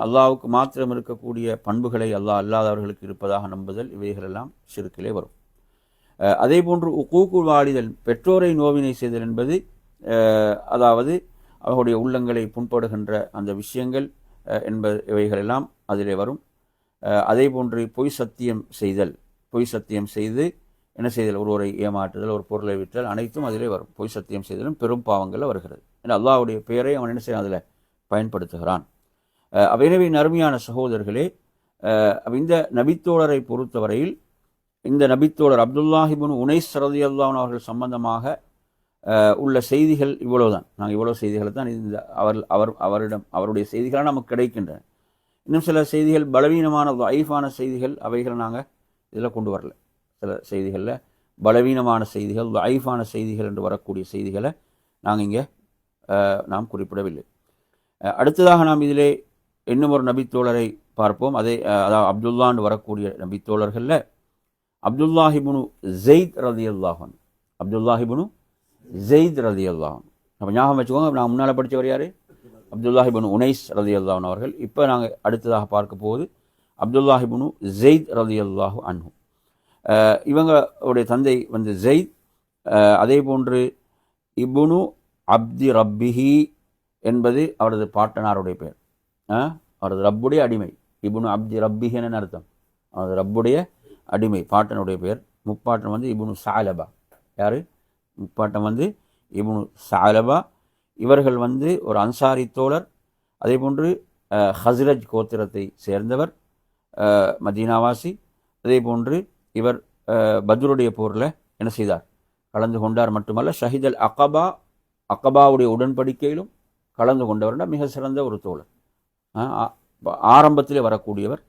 அல்லாஹ்வுக்கு மாத்திரம் இருக்கக்கூடிய பண்புகளை அல்லாஹ் அல்லாதவர்களுக்கு இருப்பதாக நம்புதல், இவைகளெல்லாம் ஷிர்க்கிலே வரும். அதே போன்று உக்கூக்குல் வாலிதல், பெற்றோரை நோவினை செய்தல் என்பது அதாவது அவர்களுடைய உள்ளங்களை புண்படுகின்ற அந்த விஷயங்கள் என்பது இவைகளெல்லாம் அதிலே வரும். அதே போன்று பொய் சத்தியம் செய்தல், பொய் சத்தியம் செய்து என்ன செய்தல், ஒருவரை ஏமாற்றுதல், ஒரு பொருளை விற்றல், அனைத்தும் அதிலே வரும். பொய் சத்தியம் செய்தலும் பெரும் பாவங்களில் வருகிறது. ஏன்னா அல்லாஹ்வுடைய பெயரை அவன் என்ன செய்ய அதில் பயன்படுத்துகிறான். எனவே நறுமையான சகோதரர்களே, இந்த நபித்தோழரை பொறுத்தவரையில் இந்த நபித்தோழர் அப்துல்லாஹ் இப்னு உனைஸ் ரலியல்லாஹு அன்ஹு அவர்கள் சம்பந்தமாக உள்ள செய்திகள் இவ்வளவுதான். நாங்கள் இவ்வளவு செய்திகளை தான் இந்த அவரிடம் அவருடைய செய்திகளாக நமக்கு கிடைக்கின்றன. இன்னும் சில செய்திகள் பலவீனமான ஐஃபான செய்திகள், அவைகளை நாங்கள் இதில் கொண்டு வரல. சில செய்திகளில் பலவீனமான செய்திகள், ஐஃபான செய்திகள் என்று வரக்கூடிய செய்திகளை நாங்கள் இங்கே நாம் குறிப்பிடவில்லை. அடுத்ததாக நாம் இதிலே இன்னும் ஒரு நபித்தோழரை பார்ப்போம். அதாவது அப்துல்லான்னு வரக்கூடிய நபித்தோழர்களில் அப்துல்லாஹ் இப்னு ஸைத் ரலியல்லாஹு அன்ஹு, அப்துல்லாஹ் இப்னு ஸைத் ரலியல்லாஹு அன்ஹு. நம்ம ஞாபகம் வச்சுக்கோங்க, நான் முன்னால் படித்தவர் யார்? அப்துல்லாஹ் இப்னு உனைஸ் ரலியல்லாஹு அன்ஹு அவர்கள். இப்போ நாங்கள் அடுத்ததாக பார்க்க போவது அப்துல்லாஹ் இப்னு ஸைத் ரலியல்லாஹு அன்ஹு. இவங்களுடைய தந்தை வந்து ஸைத். அதே போன்று இப்னு அப்தி ரப்பிஹி என்பது அவரது பாட்டனாருடைய பெயர். அவரது ரப்புடைய அடிமை. இப்னு அப்தி ரப்பிஹின்னு அர்த்தம், அவரது ரப்புடைய அடிமை, பாட்டனுடைய பெயர். முப்பாட்டன் வந்து இப்னு ஸஅலபா. யார்? முப்பாட்டன் வந்து இப்னு ஸஅலபா. இவர்கள் வந்து ஒரு அன்சாரி தோழர். அதே போன்று ஹஸ்ரஜ் கோத்திரத்தை சேர்ந்தவர், மதீனாவாசி. அதே போன்று இவர் பத்ருடைய போரில் என்ன செய்தார்? கலந்து கொண்டார். மட்டுமல்ல, ஷஹீதல் அகபா, அகபாவுடைய உடன்படிக்கையிலும் கலந்து கொண்டவர்னா மிக சிறந்த ஒரு தோழர். ஆரம்பத்திலே வரக்கூடியவர்.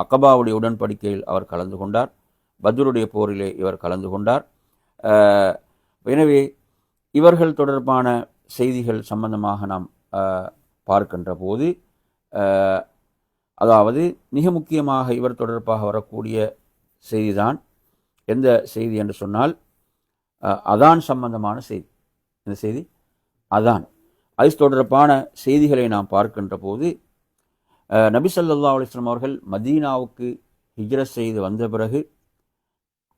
அகபாவுடைய உடன்படிக்கையில் அவர் கலந்து கொண்டார். பத்ருடைய போரிலே இவர் கலந்து கொண்டார். எனவே இவர்கள் தொடர்பான செய்திகள் சம்பந்தமாக நாம் பார்க்கின்ற போது, அதாவது மிக முக்கியமாக இவர் தொடர்பாக வரக்கூடிய செய்திதான் எந்த செய்தி என்று சொன்னால் அதான் சம்பந்தமான செய்தி. இந்த செய்தி அதான். அது தொடர்பான செய்திகளை நாம் பார்க்கின்ற போது, நபி ஸல்லல்லாஹு அலைஹி வஸல்லம் அவர்கள் மதீனாவுக்கு ஹிஜ்ரத் செய்து வந்த பிறகு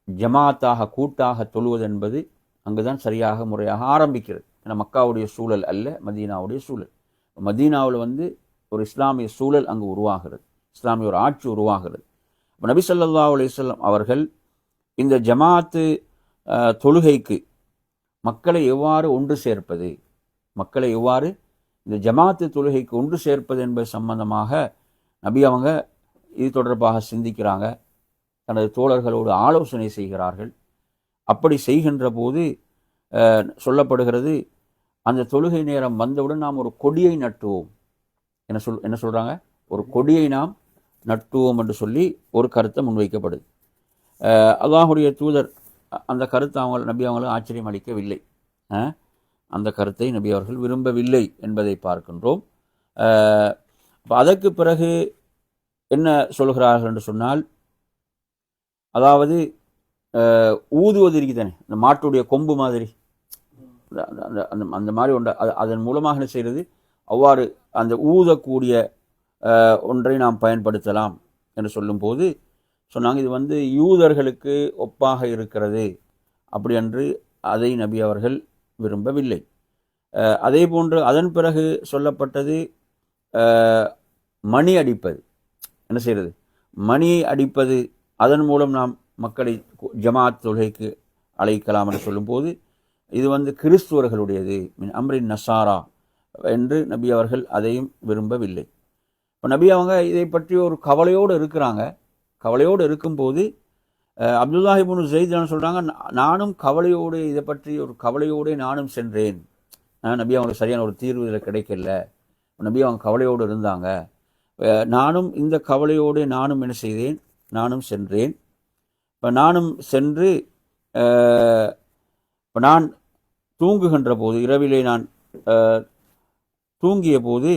ஜமாத்தாக கூட்டாக தொழுவது என்பது அங்குதான் சரியாக முறையாக ஆரம்பிக்கிறது. ஏன்னா மக்காவுடைய சூழல் அல்ல, மதீனாவுடைய சூழல். மதீனாவில் வந்து ஒரு இஸ்லாமிய சூழல் அங்கு உருவாகிறது, இஸ்லாமிய ஒரு ஆட்சி உருவாகிறது. நபி ஸல்லல்லாஹு அலைஹி வஸல்லம் அவர்கள் இந்த ஜமாத்து தொழுகைக்கு மக்களை எவ்வாறு ஒன்று சேர்ப்பது, மக்களை எவ்வாறு இந்த ஜமாத்து தொழுகைக்கு ஒன்று சேர்ப்பது என்பது சம்பந்தமாக நபி அவங்க இது தொடர்பாக சிந்திக்கிறாங்க, தனது தோழர்களோடு ஆலோசனை செய்கிறார்கள். அப்படி செய்கின்ற போது சொல்லப்படுகிறது, அந்த தொழுகை நேரம் வந்தவுடன் நாம் ஒரு கொடியை நட்டுவோம். என்ன சொல்கிறாங்க? ஒரு கொடியை நாம் நட்டுவோம் என்று சொல்லி ஒரு கருத்தை முன்வைக்கப்படுது. அல்லாஹுடைய தூதர் அந்த கருத்தை நபி அவங்களுக்கு ஆச்சரியம் அளிக்கவில்லை. அந்த கருத்தை நபி அவர்கள் விரும்பவில்லை என்பதை பார்க்கின்றோம். அதற்கு பிறகு என்ன சொல்கிறார்கள் என்று சொன்னால், அதாவது ஊதுவது இருக்குதானே, இந்த மாட்டுடைய கொம்பு மாதிரி, அந்த மாதிரி ஒன்று, அதன் மூலமாக என்ன செய்கிறது, அவ்வாறு அந்த ஊதக்கூடிய ஒன்றை நாம் பயன்படுத்தலாம் என்று சொல்லும்போது சொன்னாங்க, இது வந்து யூதர்களுக்கு ஒப்பாக இருக்கிறது அப்படி என்று அதை நபி அவர்கள் விரும்பவில்லை. அதே போன்று அதன் பிறகு சொல்லப்பட்டது மணி அடிப்பது. என்ன செய்கிறது? மணியை அடிப்பது, அதன் மூலம் நாம் மக்களை ஜமாத் தொழுகைக்கு அழைக்கலாம் என்று சொல்லும்போது இது வந்து கிறிஸ்துவர்களுடையது, மின் அம்ரின் நசாரா என்று நபி அவர்கள் அதையும் விரும்பவில்லை. இப்போ நபி அவங்க இதை பற்றி ஒரு கவலையோடு இருக்கிறாங்க. கவலையோடு இருக்கும்போது அப்துல்லாஹ் இப்னு ஸைத் சொல்கிறாங்க, நானும் கவலையோடு, இதை பற்றி ஒரு கவலையோடு நானும் சென்றேன். நபி அவங்களுக்கு சரியான ஒரு தீர்வு இதில் கிடைக்கல. நபி அவங்க கவலையோடு இருந்தாங்க. நானும் இந்த கவலையோடு நானும் என்ன செய்தேன், நானும் சென்றேன். இப்போ நானும் சென்று இப்போ நான் தூங்குகின்ற போது, இரவிலே நான் தூங்கிய போது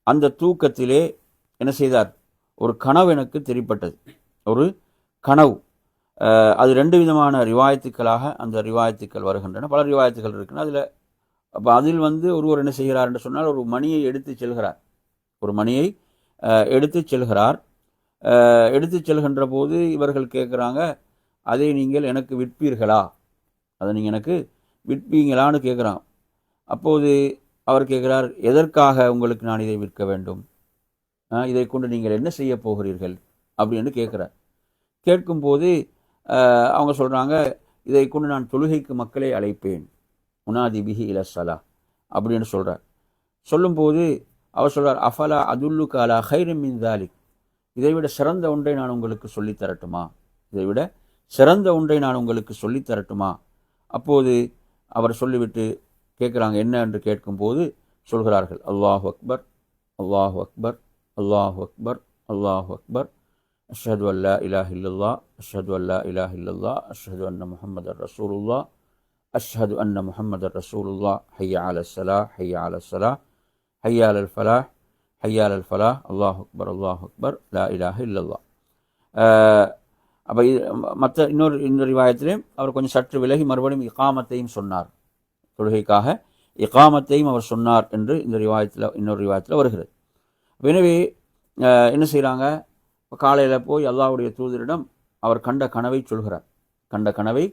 அந்த தூக்கத்திலே என்ன செய்தார், ஒரு கனவு எனக்கு தெரிப்பட்டது. ஒரு கனவு. அது 2 விதமான ரிவாயத்துக்களாக அந்த ரிவாயத்துக்கள் வருகின்றன. பல ரிவாயத்துக்கள் இருக்குன்னு அதில். அப்போ அதில் ஒருவர் என்ன செய்கிறார் என்று சொன்னால், ஒரு மணியை எடுத்து செல்கிறார். ஒரு மணியை எடுத்து செல்கிறார். எடுத்து செல்கின்ற போது இவர்கள் கேட்குறாங்க, அதை நீங்கள் எனக்கு விற்பீர்களா, அதை நீங்கள் எனக்கு விற்பீங்களான்னு கேட்குறான். அப்போது அவர் கேட்குறார், எதற்காக உங்களுக்கு நான் இதை விற்க வேண்டும், இதை கொண்டு நீங்கள் என்ன செய்ய போகிறீர்கள் அப்படின்னு கேட்குறார். கேட்கும்போது அவங்க சொல்கிறாங்க, இதை கொண்டு நான் தொழுகைக்கு மக்களை அழைப்பேன், உனாதி பிஹி இலஸ்ஸலா அப்படின்னு சொல்கிறார். சொல்லும்போது அவர் சொல்கிறார், அஃபலா அதுல்லுக அலா கைரின் மின் தாலிக், இதைவிட சிறந்த ஒன்றை நான் உங்களுக்கு சொல்லித்தரட்டுமா, இதைவிட சிறந்த ஒன்றை நான் உங்களுக்கு சொல்லித்தரட்டுமா. அப்போது அவர் சொல்லிவிட்டு கேட்குறாங்க, என்ன என்று கேட்கும்போது சொல்கிறார்கள், அல்லாஹு அக்பர், அல்லாஹு அக்பர், அல்லாஹு அக்பர், அல்லாஹு அக்பர், அஷ்ஹது அல்லா இலாஹ இல்லல்லாஹ், அஷ்ஹது அல்லா இலாஹ இல்லல்லாஹ், அஷ்ஹது அன்ன முஹம்மதர் ரசூலுல்லாஹ், அஷ்ஹது அன்ன முஹம்மதர் ரசூலுல்லாஹ், ஹய்யா அலஸ் ஸலாஹ், ஹய்யா அலஸ் ஸலாஹ், ஹய்யா அலல் ஃபலாஹ், ஹய்யா அலல் ஃபலாஹ், அல்லாஹு அக்பர், அல்லாஹு அக்பர், லா இலாஹ இல்லல்லாஹ். அப்போ மற்ற இன்னொரு ரிவாயத்திலையும் அவர் கொஞ்சம் சற்று விலகி மறுபடியும் இகாமத்தையும் சொன்னார், தொழுகைக்காக இகாமத்தையும் அவர் சொன்னார் என்று இந்த ரிவாயத்தில் இன்னொரு ரிவாயத்தில் வருகிறது. எனவே என்ன செய்கிறாங்க, காலையில் போய் அல்லாஹ்வுடைய தூதரிடம் அவர் கண்ட கனவை சொல்கிறார். கண்ட கனவை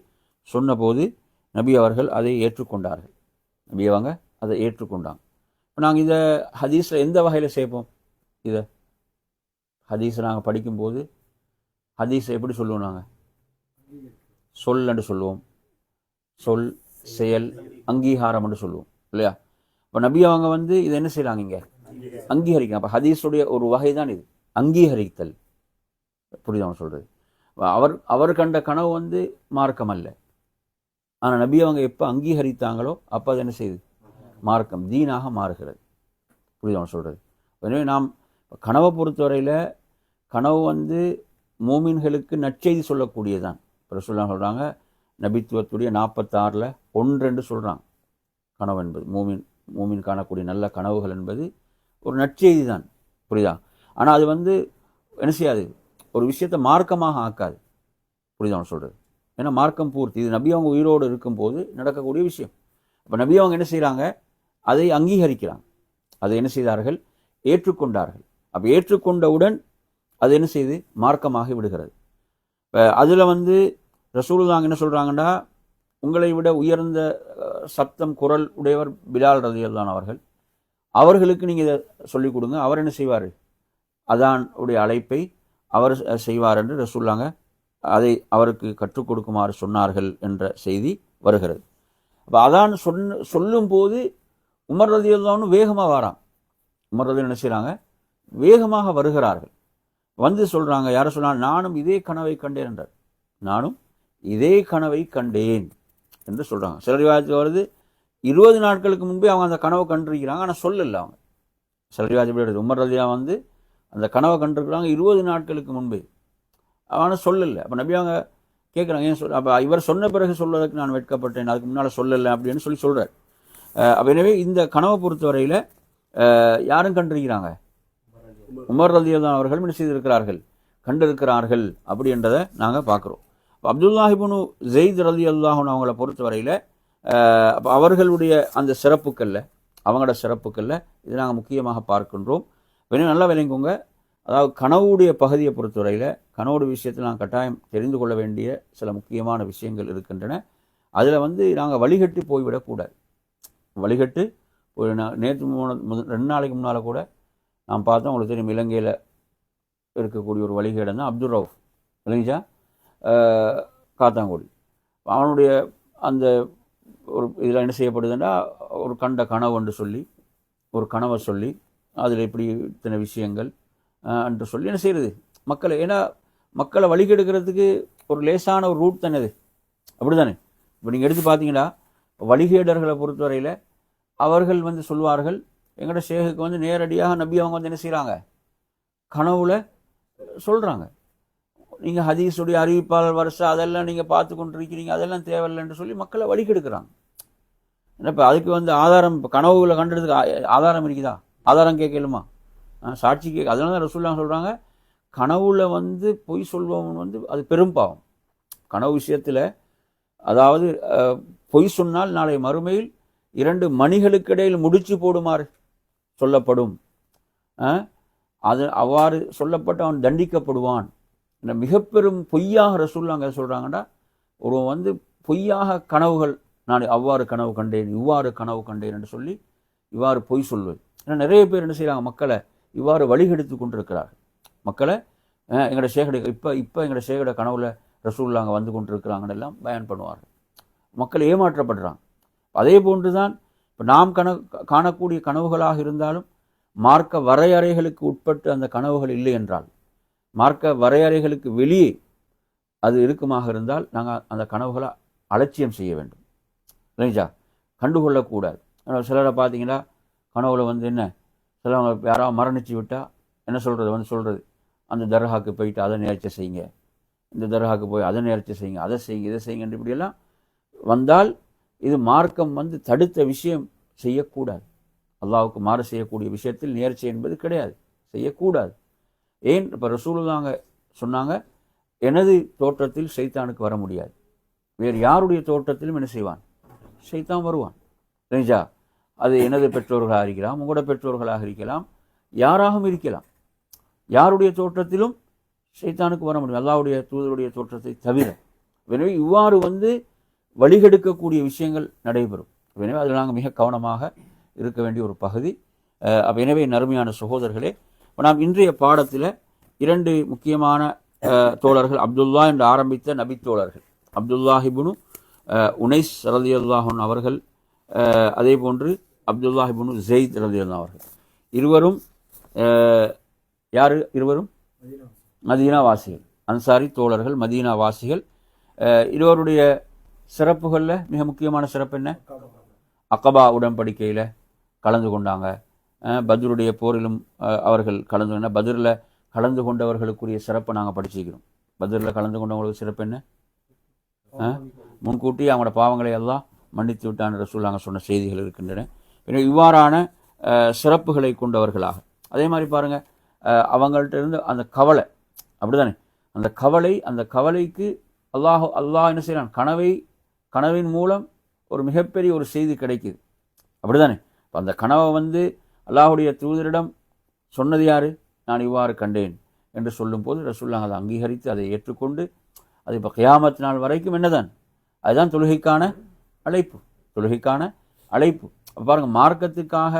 சொன்னபோது நபி அவர்கள் அதை ஏற்றுக்கொண்டார்கள். நபி அவங்க அதை ஏற்றுக்கொண்டாங்க. இப்போ நாங்கள் இதை ஹதீஸில் எந்த வகையில் சேர்ப்போம்? இதை ஹதீஸை நாங்கள் படிக்கும்போது ஹதீஸை எப்படி சொல்லுவோம்? நாங்கள் சொல் என்று சொல்லுவோம், சொல் செயல் அங்கீகாரம் என்று சொல்லுவோம் இல்லையா? இப்போ நபி அவங்க இதை என்ன செய்கிறாங்க, இங்கே அங்கீகரிக்கலாம். அப்போ ஹதீஸுடைய ஒரு வகை தான் இது, அங்கீகரித்தல். புரியுது அவங்க சொல்கிறது? அவர் கண்ட கனவு மார்க்கம் அல்ல. ஆனால் நபி அவங்க எப்போ அங்கீகரித்தாங்களோ அப்போ அது என்ன செய்யுது, மார்க்கம், தீனாக மாறுகிறது. புரியுது அவங்க சொல்கிறது? எனவே நாம் கனவை பொறுத்தவரையில் கனவு மூமின்களுக்கு நற்செய்தி சொல்லக்கூடியதான். இப்போ ரசூலுல்லாஹ் சொல்கிறாங்க, நபித்துவத்துடைய 46ல் 1 என்று சொல்கிறாங்க. கனவு என்பது மூமின் காணக்கூடிய நல்ல கனவுகள் என்பது ஒரு நற்செய்தி தான். புரியுதா? ஆனால் அது என்ன செய்யாது, ஒரு விஷயத்தை மார்க்கமாக ஆக்காது. புரியுதா அவங்க சொல்கிறது? ஏன்னா மார்க்கம் பூர்த்தி, இது நபி அவங்க உயிரோடு இருக்கும்போது நடக்கக்கூடிய விஷயம். அப்போ நபி அவங்க என்ன செய்கிறாங்க, அதை அங்கீகரிக்கிறாங்க. அதை என்ன செய்தார்கள், ஏற்றுக்கொண்டார்கள். அப்போ ஏற்றுக்கொண்டவுடன் அது என்ன செய்து மார்க்கமாகி விடுகிறது. அதில் ரசூலுல்லாஹ் என்ன சொல்கிறாங்கன்னா, உங்களை விட உயர்ந்த சப்தம் குரல் உடையவர் பிலால் ரலியல்லாஹு அவர்கள், அவர்களுக்கு நீங்கள் இதை சொல்லிக் கொடுங்க, அவர் என்ன செய்வார், அதான் உடைய அழைப்பை அவர் செய்வார் என்று ரசூலுல்லாஹ் அதை அவருக்கு கற்றுக் கொடுக்குமாறு சொன்னார்கள் என்ற செய்தி வருகிறது. அப்போ அதான் சொல்லும்போது உமர் ரலியல்லாஹு வேகமாக வரான். உமர் ரலியல்லாஹு என்ன செய்கிறாங்க, வேகமாக வருகிறார்கள். சொல்கிறாங்க, யாரை சொன்னாங்க, நானும் இதே கனவை கண்டேன் என்றார். நானும் இதே கனவை கண்டேன் என்று சொல்கிறாங்க. சில ரிவாயத்தில் வருது 20 நாட்களுக்கு முன்பே அவங்க அந்த கனவை கண்டிருக்கிறாங்க, ஆனால் சொல்லலை அவங்க. சில ரிவாயத்தில் எப்படி எடுத்து, உமர் ரலியல்லாஹு அந்த கனவை கண்டிருக்கிறாங்க 20 நாட்களுக்கு முன்பே, ஆனால் சொல்லலை. அப்போ நபி அவங்க கேட்குறாங்க, ஏன் அப்போ இவர் சொன்ன பிறகு சொல்வதற்கு நான் வெட்கப்பட்டேன், அதுக்கு முன்னால் சொல்லலை அப்படின்னு சொல்கிறார். அப்போ எனவே இந்த கனவை பொறுத்தவரையில் யாரும் கண்டிருக்கிறாங்க, உமர் ரலியல்லாஹு அவர்கள் என்ன செய்திருக்கிறார்கள், கண்டிருக்கிறார்கள் அப்படி என்றதை நாங்கள் பார்க்குறோம். அப்துல்லாஹ் இப்னு ஸைத் ரலியல்லாஹு அவங்களை பொறுத்தவரையில் அவர்களுடைய அந்த சிறப்புக்களில், அவங்களோட சிறப்புக்களில் இதை நாங்கள் முக்கியமாக பார்க்கின்றோம். வேணும் நல்லா விளங்குங்க. அதாவது கனவுடைய பகுதியை பொறுத்தவரையில் கனவுடைய விஷயத்தில் நாங்கள் கட்டாயம் தெரிந்து கொள்ள வேண்டிய சில முக்கியமான விஷயங்கள் இருக்கின்றன. அதில் நாங்கள் வழிகட்டு போய்விடக்கூடாது. வழிகட்டு ஒரு நேற்று 2 நாளைக்கு முன்னால் கூட நான் பார்த்தோம், உங்களுக்கு தெரியும், இலங்கையில் இருக்கக்கூடிய ஒரு வழிகேடன் தான் அப்துல் ரவுஃப் விளங்கிச்சா, காத்தாங்குடி. அவனுடைய அந்த ஒரு இதில் என்ன செய்யப்படுதுன்னா, ஒரு கண்ட கனவு என்று சொல்லி, ஒரு கனவை சொல்லி அதில் இப்படி இத்தனை விஷயங்கள் என்று சொல்லி என்ன செய்கிறது மக்களை, ஏன்னா மக்களை வழிகெடுக்கிறதுக்கு ஒரு லேசான ஒரு ரூட் தானே அது, அப்படி தானே? இப்போ நீங்கள் எடுத்து பார்த்தீங்கன்னா வழிகேடர்களை பொறுத்தவரையில் அவர்கள் சொல்வார்கள், எங்கள்ட ஷேகுக்கு நேரடியாக நபி அவங்க என்ன செய்கிறாங்க, கனவுல சொல்கிறாங்க. நீங்கள் ஹதீஸுடைய அறிவிப்பாளர் வருஷம் அதெல்லாம் நீங்கள் பார்த்து கொண்டிருக்கிறீங்க, அதெல்லாம் தேவையில்லைன்னு சொல்லி மக்களை வழிகெடுக்கிறாங்க. இப்போ அதுக்கு ஆதாரம், இப்போ கனவுகளை கண்டுறதுக்கு ஆதாரம் இருக்குதா? ஆதாரம் கேட்கலுமா? சாட்சி கேட்க. அதனால தான் ரசூலுல்லாஹ் சொல்கிறாங்க, கனவுல வந்து பொய் சொல்பவன் வந்து அது பெரும் பாவம். கனவு விஷயத்தில் அதாவது பொய் சொன்னால் நாளை மறுமையில் 2 மணிகளுக்கு இடையில் முடிச்சு போடுமாறு சொல்லப்படும். அது அவ்வாறு சொல்லப்பட்டு அவன் தண்டிக்கப்படுவான். மிக பெரும் பொய்யாக ரசூலுல்லாஹ் சொல்கிறாங்கடா, ஒருவன் வந்து பொய்யாக கனவுகள், நான் அவ்வாறு கனவு கண்டேன், இவ்வாறு கனவு கண்டேன் என்று சொல்லி இவ்வாறு பொய் சொல்வது. ஏன்னா நிறைய பேர் என்ன செய்கிறாங்க, மக்களை இவ்வாறு வழிகெடுத்து கொண்டிருக்கிறார்கள். மக்களை எங்களோட ஷேகடை இப்போ எங்களோட ஷேகடை கனவுல ரசூலுல்லாஹ் வந்து கொண்டிருக்கிறாங்கன்னு எல்லாம் பயன் பண்ணுவார்கள். மக்கள் ஏமாற்றப்படுறாங்க. அதே போன்று தான் இப்போ நாம் காணக்கூடிய கனவுகளாக இருந்தாலும் மார்க்க வரையறைகளுக்கு உட்பட்டு அந்த கனவுகள் இல்லை என்றால், மார்க்க வரையறைகளுக்கு வெளியே அது இருக்குமாக இருந்தால் நாங்கள் அந்த கனவுகளை அலட்சியம் செய்ய வேண்டும். இல்லைங்களா? கண்டுகொள்ளக்கூடாது. சிலரை பார்த்தீங்கன்னா கனவுல வந்து என்ன, சிலவங்க யாராவது மரணிச்சு விட்டால் என்ன சொல்கிறது, அந்த தர்காவுக்கு போயிட்டு அதை நேர்ச்சி செய்யுங்க, இந்த தர்காவுக்கு போய் அதை நேர்ச்சி செய்யுங்க, அதை செய்யுங்க, இதை செய்யுங்க என்று இப்படியெல்லாம் வந்தால் இது மார்க்கம் வந்து தடுத்த விஷயம், செய்யக்கூடாது. அல்லாஹ்வுக்கு மாறு செய்யக்கூடிய விஷயத்தில் நேர்ச்சி என்பது கிடையாது, செய்யக்கூடாது. ஏன்? இப்போ ரசூலுல்லாஹ் சொன்னாங்க, எனது தோற்றத்தில் ஷைத்தானுக்கு வர முடியாது, வேறு யாருடைய தோற்றத்திலும் என்ன செய்வான், ஷைத்தான் வருவான். சரிஞ்சா? அது எனது பெற்றோர்களாக இருக்கலாம், உங்களோட பெற்றோர்களாக இருக்கலாம், யாராகவும் இருக்கலாம், யாருடைய தோற்றத்திலும் ஷைத்தானுக்கு வர முடியும், அல்லாஹ்வுடைய தூதருடைய தோற்றத்தை தவிர. எனவே இவ்வாறு வந்து வழிகெடுக்கக்கூடிய விஷயங்கள் நடைபெறும். எனவே அதில் நாங்கள் மிக கவனமாக இருக்க வேண்டிய ஒரு பகுதி. எனவே நறுமையான சகோதரர்களே, நாம் இன்றைய பாடத்தில் 2 முக்கியமான தோழர்கள், அப்துல்லா என்று ஆரம்பித்த நபி தோழர்கள், அப்துல்லாஹ் இப்னு உனைஸ் ரலியல்லாஹு அன்ஹு அவர்கள், அதே போன்று அப்துல்லாஹ் இப்னு ஸைத் ரலியல்லாஹு அவர்கள், இருவரும் யார்? இருவரும் மதீனா வாசிகள், அன்சாரி தோழர்கள், மதீனா வாசிகள். இருவருடைய சிறப்புகளில் மிக முக்கியமான சிறப்பு என்ன? அக்கபா உடன்படிக்கையில் கலந்து கொண்டாங்க. பத்ருடைய போரிலும் அவர்கள் கலந்து கொண்டாங்க. பத்ரில் கலந்து கொண்டவர்களுக்குரிய சிறப்பை நாங்கள் படிச்சுக்கிறோம். பத்ரில் கலந்து கொண்டவங்களுக்கு சிறப்பு என்ன? முன்கூட்டி அவங்களோட பாவங்களை எல்லாம் மன்னித்து விட்டான் ரசூலுல்லாஹ் சொன்ன செய்திகள் இருக்கின்றன. எனவே இவ்வாறான சிறப்புகளை கொண்டவர்களாக, அதே மாதிரி பாருங்கள், அவங்கள்ட்ட இருந்து அந்த கவலை, அப்படிதானே, அந்த கவலைக்கு அல்லாஹ் என்ன செய்யறான், கனவின் மூலம் ஒரு மிகப்பெரிய ஒரு செய்தி கிடைக்குது, அப்படிதானே. இப்போ அந்த கனவை வந்து அல்லாஹுடைய தூதரிடம் சொன்னது யாரு? நான் இவ்வாறு கண்டேன் என்று சொல்லும்போது ரசூலுல்லாஹ் அதை அங்கீகரித்து அதை ஏற்றுக்கொண்டு, அது இப்போ கியாமத் நாள் வரைக்கும் என்னதான், அதுதான் தொழுகைக்கான அழைப்பு. பாருங்க, மார்க்கத்துக்காக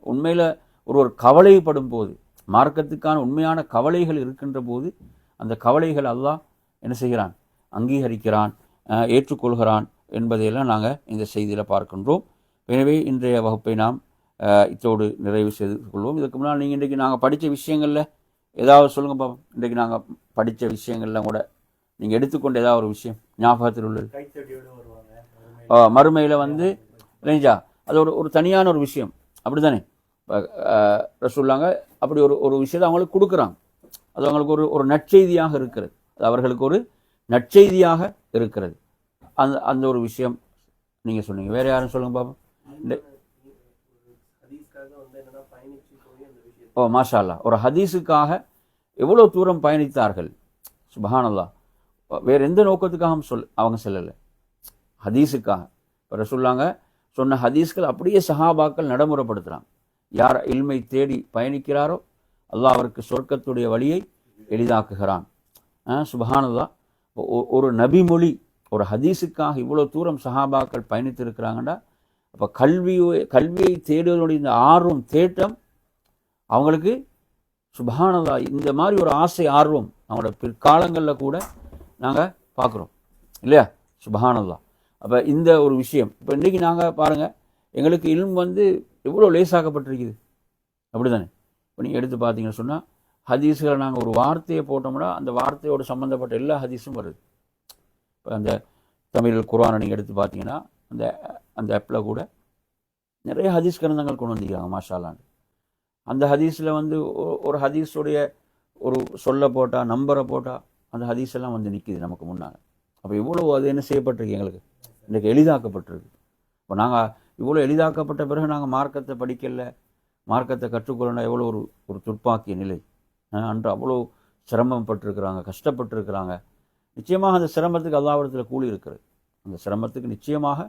உண்மையில் ஒரு கவலைப்படும் போது, மார்க்கத்துக்கான உண்மையான கவலைகள் இருக்கின்ற போது, அந்த கவலைகள் அல்லாஹ் என்ன செய்கிறான், அங்கீகரிக்கிறான், ஏற்றுக்கொள்கிறான் என்பதையெல்லாம் நாங்கள் இந்த செய்தியில் பார்க்கின்றோம். எனவே இன்றைய வகுப்பை நாம் இத்தோடு நிறைவு செய்து கொள்வோம். இதுக்கு முன்னால் நீங்கள் இன்றைக்கி நாங்கள் படித்த விஷயங்களில் ஏதாவது சொல்லுங்கள் பாப்போம். இன்றைக்கி நாங்கள் படித்த விஷயங்கள்லாம் கூட நீங்கள் எடுத்துக்கொண்ட ஏதாவது ஒரு விஷயம் ஞாபகத்தில் உள்ளது? மறுமையில் வந்து இல்லைஞ்சா, அது ஒரு தனியான ஒரு விஷயம், அப்படி தானே. ரசூலுல்லாஹ் அப்படி ஒரு விஷயத்தை அவங்களுக்கு கொடுக்குறாங்க. அது அவங்களுக்கு ஒரு நற்செய்தியாக இருக்கிறது, அது அவர்களுக்கு ஒரு நற்செய்தியாக இருக்கிறது. அந்த ஒரு விஷயம் நீங்கள் சொன்னீங்க. வேறு யாரும் சொல்லுங்க பாப்போம். மாஷா அல்லாஹ், ஒரு ஹதீஸுக்காக எவ்வளோ தூரம் பயணித்தார்கள், சுப்ஹானல்லாஹ். வேறு எந்த நோக்கத்துக்காக அவங்க செல்லலை, ஹதீஸுக்காக. இப்போ ரசூலுல்லாஹ் சொன்ன ஹதீஸ்கள் அப்படியே சஹாபாக்கள் நடைமுறைப்படுத்துகிறாங்க. யார் இல்மை தேடி பயணிக்கிறாரோ அல்லாஹ் அவருக்கு சொர்க்கத்துடைய வழியை எளிதாக்குகிறான். சுப்ஹானல்லாஹ். ஒரு நபிமொழி, ஒரு ஹதீஸுக்காக இவ்வளோ தூரம் சஹாபாக்கள் பயணித்திருக்கிறாங்கடா. அப்போ கல்வியை தேடுவதனுடைய இந்த ஆர்வம், தேட்டம் அவங்களுக்கு, சுப்ஹானல்லாஹ், இந்த மாதிரி ஒரு ஆசை, ஆர்வம் அவங்களோட பிற்காலங்களில் கூட நாங்கள் பார்க்குறோம் இல்லையா? சுப்ஹானல்லாஹ். அப்போ இந்த ஒரு விஷயம் இப்போ இன்றைக்கி நாங்கள் பாருங்கள், எங்களுக்கு இல்ம் வந்து எவ்வளோ லேசாக்கப்பட்டிருக்குது, அப்படி தானே. இப்போ நீங்கள் எடுத்து பார்த்தீங்கன்னு சொன்னால், ஹதீஸுகளை நாங்கள் ஒரு வார்த்தையை போட்டோம்னா அந்த வார்த்தையோடு சம்மந்தப்பட்ட எல்லா ஹதீஸும் வருது. இப்போ அந்த தமிழ் குர்ஆனை நீங்கள் எடுத்து பார்த்தீங்கன்னா அந்த ஆப்பில் கூட நிறைய ஹதீஸ் கிரந்தங்கள் கொண்டு வந்திருக்காங்க, மாஷா அல்லாஹ். அந்த ஹதீஸில் வந்து ஒரு ஹதீஸுடைய ஒரு சொல்ல போட்டால், நம்பரை போட்டால் அந்த ஹதீஸ் எல்லாம் வந்து நிற்கிது நமக்கு முன்னால். அப்போ இவ்வளோ அது என்ன செய்யப்பட்டிருக்கு, எங்களுக்கு இன்றைக்கு எளிதாக்கப்பட்டிருக்கு. இப்போ நாங்கள் இவ்வளோ எளிதாக்கப்பட்ட பிறகு நாங்கள் மார்க்கத்தை படிக்கலை, மார்க்கத்தை கற்றுக்கொள்ளணும், எவ்வளோ ஒரு துர்ப்பாக்கிய நிலை. அன்று அவ்வளோ சிரமம் பட்டிருக்கிறாங்க, கஷ்டப்பட்டிருக்கிறாங்க. நிச்சயமாக அந்த சிரமத்துக்கு அல்லாஹ்விடத்தில் கூலி இருக்கிறது. அந்த சிரமத்துக்கு நிச்சயமாக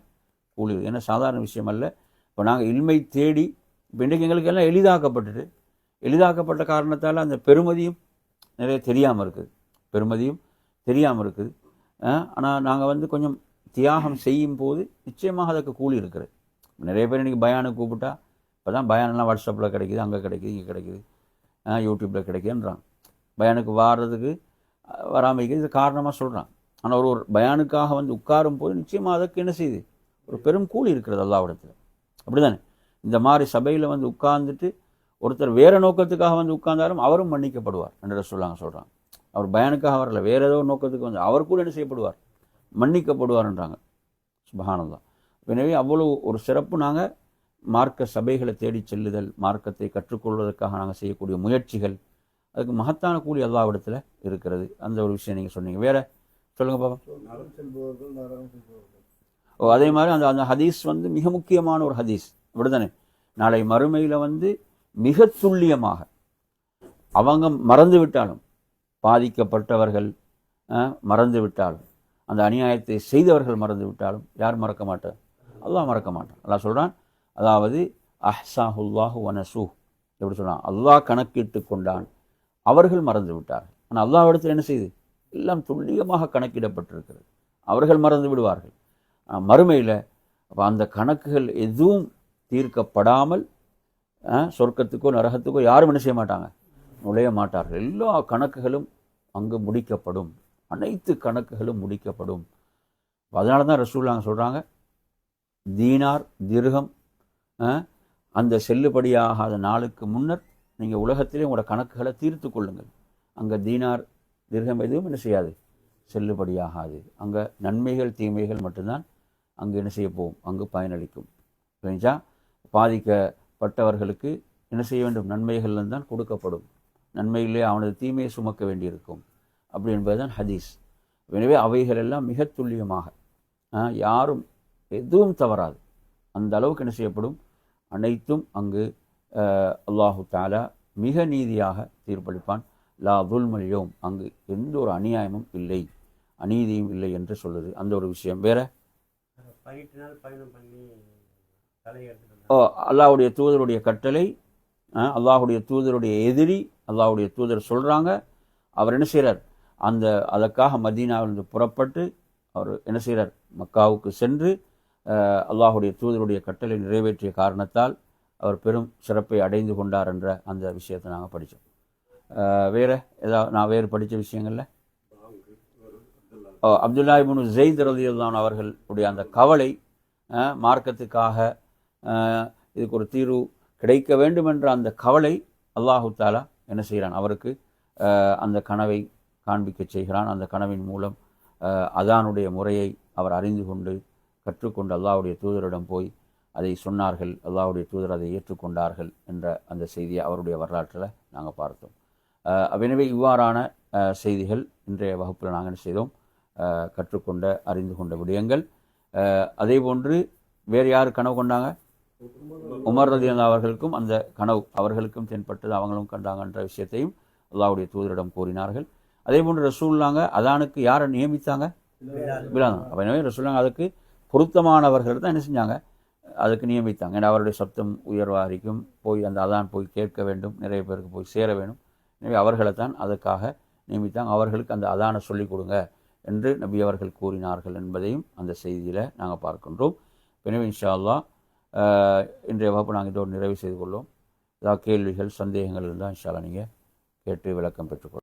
கூலி. ஏன்னா சாதாரண விஷயம் அல்ல. இப்போ நாங்கள் இல்மை தேடி இப்போ இன்றைக்கு எங்களுக்கு எல்லாம் எளிதாக்கப்பட்ட காரணத்தால் அந்த பெருமதியும் நிறைய தெரியாமல் இருக்குது. ஆனால் நாங்கள் கொஞ்சம் தியாகம் செய்யும் போது நிச்சயமாக அதுக்கு கூலி இருக்கிறது. நிறைய பேர் இன்றைக்கி பயானுக்கு கூப்பிட்டா இப்போ தான் பயானெல்லாம் வாட்ஸ்அப்பில் கிடைக்குது, அங்கே கிடைக்குது, இங்கே கிடைக்குது, யூடியூப்பில் கிடைக்குதுன்றான். பயானுக்கு வாடுறதுக்கு வராமல் இருக்குது, இது காரணமாக சொல்கிறான். ஆனால் ஒரு பயானுக்காக உட்காரும் போது நிச்சயமாக அதற்கு என்ன செய்யுது, ஒரு பெரும் கூலி இருக்கிறது அல்லாஹ்விடத்தில். அப்படி தானே? இந்த மாதிரி சபையில் உட்கார்ந்துட்டு ஒருத்தர் வேறு நோக்கத்துக்காக உட்கார்ந்தாலும் அவரும் மன்னிக்கப்படுவார் என்று சொல்கிறாங்க. அவர் பயானுக்காக வரல, வேறு ஏதோ நோக்கத்துக்கு அவர் கூட என்ன செய்யப்படுவார், மன்னிக்கப்படுவார்ன்றாங்க. சுப்ஹானல்லாஹ். எனவே அவ்வளோ ஒரு சிறப்பு. நாங்கள் மார்க்க சபைகளை தேடி செல்லுதல், மார்க்கத்தை கற்றுக்கொள்வதற்காக நாங்கள் செய்யக்கூடிய முயற்சிகள், அதுக்கு மகத்தான கூலி அல்லாஹ்விடத்தில் இருக்கிறது. அந்த ஒரு விஷயம் நீங்கள் சொன்னீங்க. வேற சொல்லுங்க பாப்பா. அதே மாதிரி அந்த ஹதீஸ் மிக முக்கியமான ஒரு ஹதீஸ். அப்படித்தானே? நாளை மறுமையில் மிக துல்லியமாக அவங்க மறந்து விட்டாலும், பாதிக்கப்பட்டவர்கள் மறந்து விட்டாலும், அந்த அநியாயத்தை செய்தவர்கள் மறந்து விட்டாலும் யார் மறக்க மாட்டார்? அல்லாஹ் மறக்க மாட்டான். அல்லாஹ் சொல்கிறான், அதாவது அஹ்சாஹுல்லாஹு வனசூஹ். எப்படி சொல்கிறான்? அல்லாஹ் கணக்கிட்டு கொண்டான், அவர்கள் மறந்து விட்டார்கள். ஆனால் அல்லாஹ்விடத்தில் என்ன செய்து எல்லாம் துல்லியமாக கணக்கிடப்பட்டிருக்கிறது. அவர்கள் மறந்து விடுவார்கள். மறுமையில் அப்போ அந்த கணக்குகள் எதுவும் தீர்க்கப்படாமல் சொர்க்கத்துக்கோ நரகத்துக்கோ யாரும் என்ன செய்ய மாட்டாங்க, நுழைய மாட்டார்கள். எல்லா கணக்குகளும் அங்கு முடிக்கப்படும், அனைத்து கணக்குகளும் முடிக்கப்படும். அதனால தான் ரசூலுல்லாஹ் சொல்கிறாங்க, தீனார் திர்ஹம் அந்த செல்லுபடியாகாத நாளுக்கு முன்னர் நீங்கள் உலகத்திலே உங்களோட கணக்குகளை தீர்த்து கொள்ளுங்கள். அங்கே தீனார் திர்ஹம் எதுவும் என்ன செய்யாது, செல்லுபடியாகாது. அங்கே நன்மைகள் தீமைகள் மட்டும்தான் அங்கு என்ன செய்ய போகும், அங்கு பயனளிக்கும். புரிஞ்சா? பாதிக்கப்பட்டவர்களுக்கு என்ன செய்ய வேண்டும், நன்மைகள் தான் கொடுக்கப்படும். நன்மையிலே அவனது தீமையை சுமக்க வேண்டியிருக்கும். அப்படி என்பதுதான் ஹதீஸ். எனவே அவைகள் எல்லாம் மிக துல்லியமாக யாரும் எதுவும் தவறாது, அந்த அளவுக்கு என்ன செய்யப்படும், அனைத்தும் அங்கு அல்லாஹு தஆலா மிக நீதியாக தீர்ப்பளிப்பான். லா துல்மல் யௌம், அங்கு எந்த ஒரு அநியாயமும் இல்லை, அநீதியும் இல்லை என்று சொல்லுது. அந்த ஒரு விஷயம். வேற அல்லாஹ்வுடைய தூதருடைய கட்டளை, அல்லாஹ்வுடைய தூதருடைய எதிரி, அல்லாஹ்வுடைய தூதர் சொல்கிறாங்க. அவர் என்ன செய்கிறார், அதற்காக மதீனாவிலிருந்து புறப்பட்டு அவர் என்ன செய்கிறார், மக்காவுக்கு சென்று அல்லாஹ்வுடைய தூதருடைய கட்டளை நிறைவேற்றிய காரணத்தால் அவர் பெரும் சிறப்பை அடைந்து கொண்டார் என்ற அந்த விஷயத்தை நாங்கள் படித்தோம். வேறு ஏதாவது நான் வேறு படித்த விஷயங்களில் அப்துல்லா இப்னு ஸைத் ரலியல்லாஹு அன்ஹு அவர்களுடைய அந்த கவலை, மார்க்கத்துக்காக இதுக்கு ஒரு தீர்வு கிடைக்க வேண்டும் என்ற அந்த கவலை அல்லாஹு தஆலா என்ன செய்கிறான், அவருக்கு அந்த கனவை காண்பிக்க செய்கிறான். அந்த கனவின் மூலம் அதானுடைய முறையை அவர் அறிந்து கொண்டு கற்றுக்கொண்டு அல்லாஹ்வுடைய தூதரிடம் போய் அதை சொன்னார்கள். அல்லாஹ்வுடைய தூதர் அதை ஏற்றுக்கொண்டார்கள் என்ற அந்த செய்தியை அவருடைய வரலாற்றில் நாங்கள் பார்த்தோம். எனவே இவ்வாறான செய்திகள் இன்றைய வகுப்பில் நாங்கள் என்ன செய்தோம், கற்றுக்கொண்ட அறிந்து கொண்ட விடயங்கள். அதே போன்று வேறு யார் கனவு கொண்டாங்க, உமர் ரலியல்லாஹு அவர்களுக்கும் அந்த கனவு அவர்களுக்கும் தென்பட்டது, அவங்களும் கண்டாங்கன்ற விஷயத்தையும் அல்லாஹ்வுடைய தூதரிடம் கூறினார்கள். அதே போன்று ரசூலுல்லாஹ் அதானுக்கு யாரை நியமித்தாங்க, பிலால். எனவே ரசூலுல்லாஹ் அதுக்கு பொருத்தமானவர்கள் தான் என்ன செஞ்சாங்க, அதுக்கு நியமித்தாங்க. ஏன்னா அவருடைய சப்தம் உயர்வாரிக்கும் போய் அந்த அதான் போய் கேட்க வேண்டும், நிறைய பேருக்கு போய் சேர வேண்டும். எனவே அவர்களை தான் அதுக்காக நியமித்தாங்க. அவர்களுக்கு அந்த அதானை சொல்லிக் கொடுங்க என்று நபி அவர்கள் கூறினார்கள் என்பதையும் அந்த செய்தியில் நாங்கள் பார்க்கின்றோம். எனவே இன்ஷா அல்லாஹ் இன்றைய வகுப்பு நாங்கள் இதோடு நிறைவு செய்து கொள்வோம். ஏதாவது கேள்விகள் சந்தேகங்கள் இருந்தால் இன்ஷா அல்லாஹ் நீங்கள் கேட்டு விளக்கம் பெற்றுக்கொள்ளும்.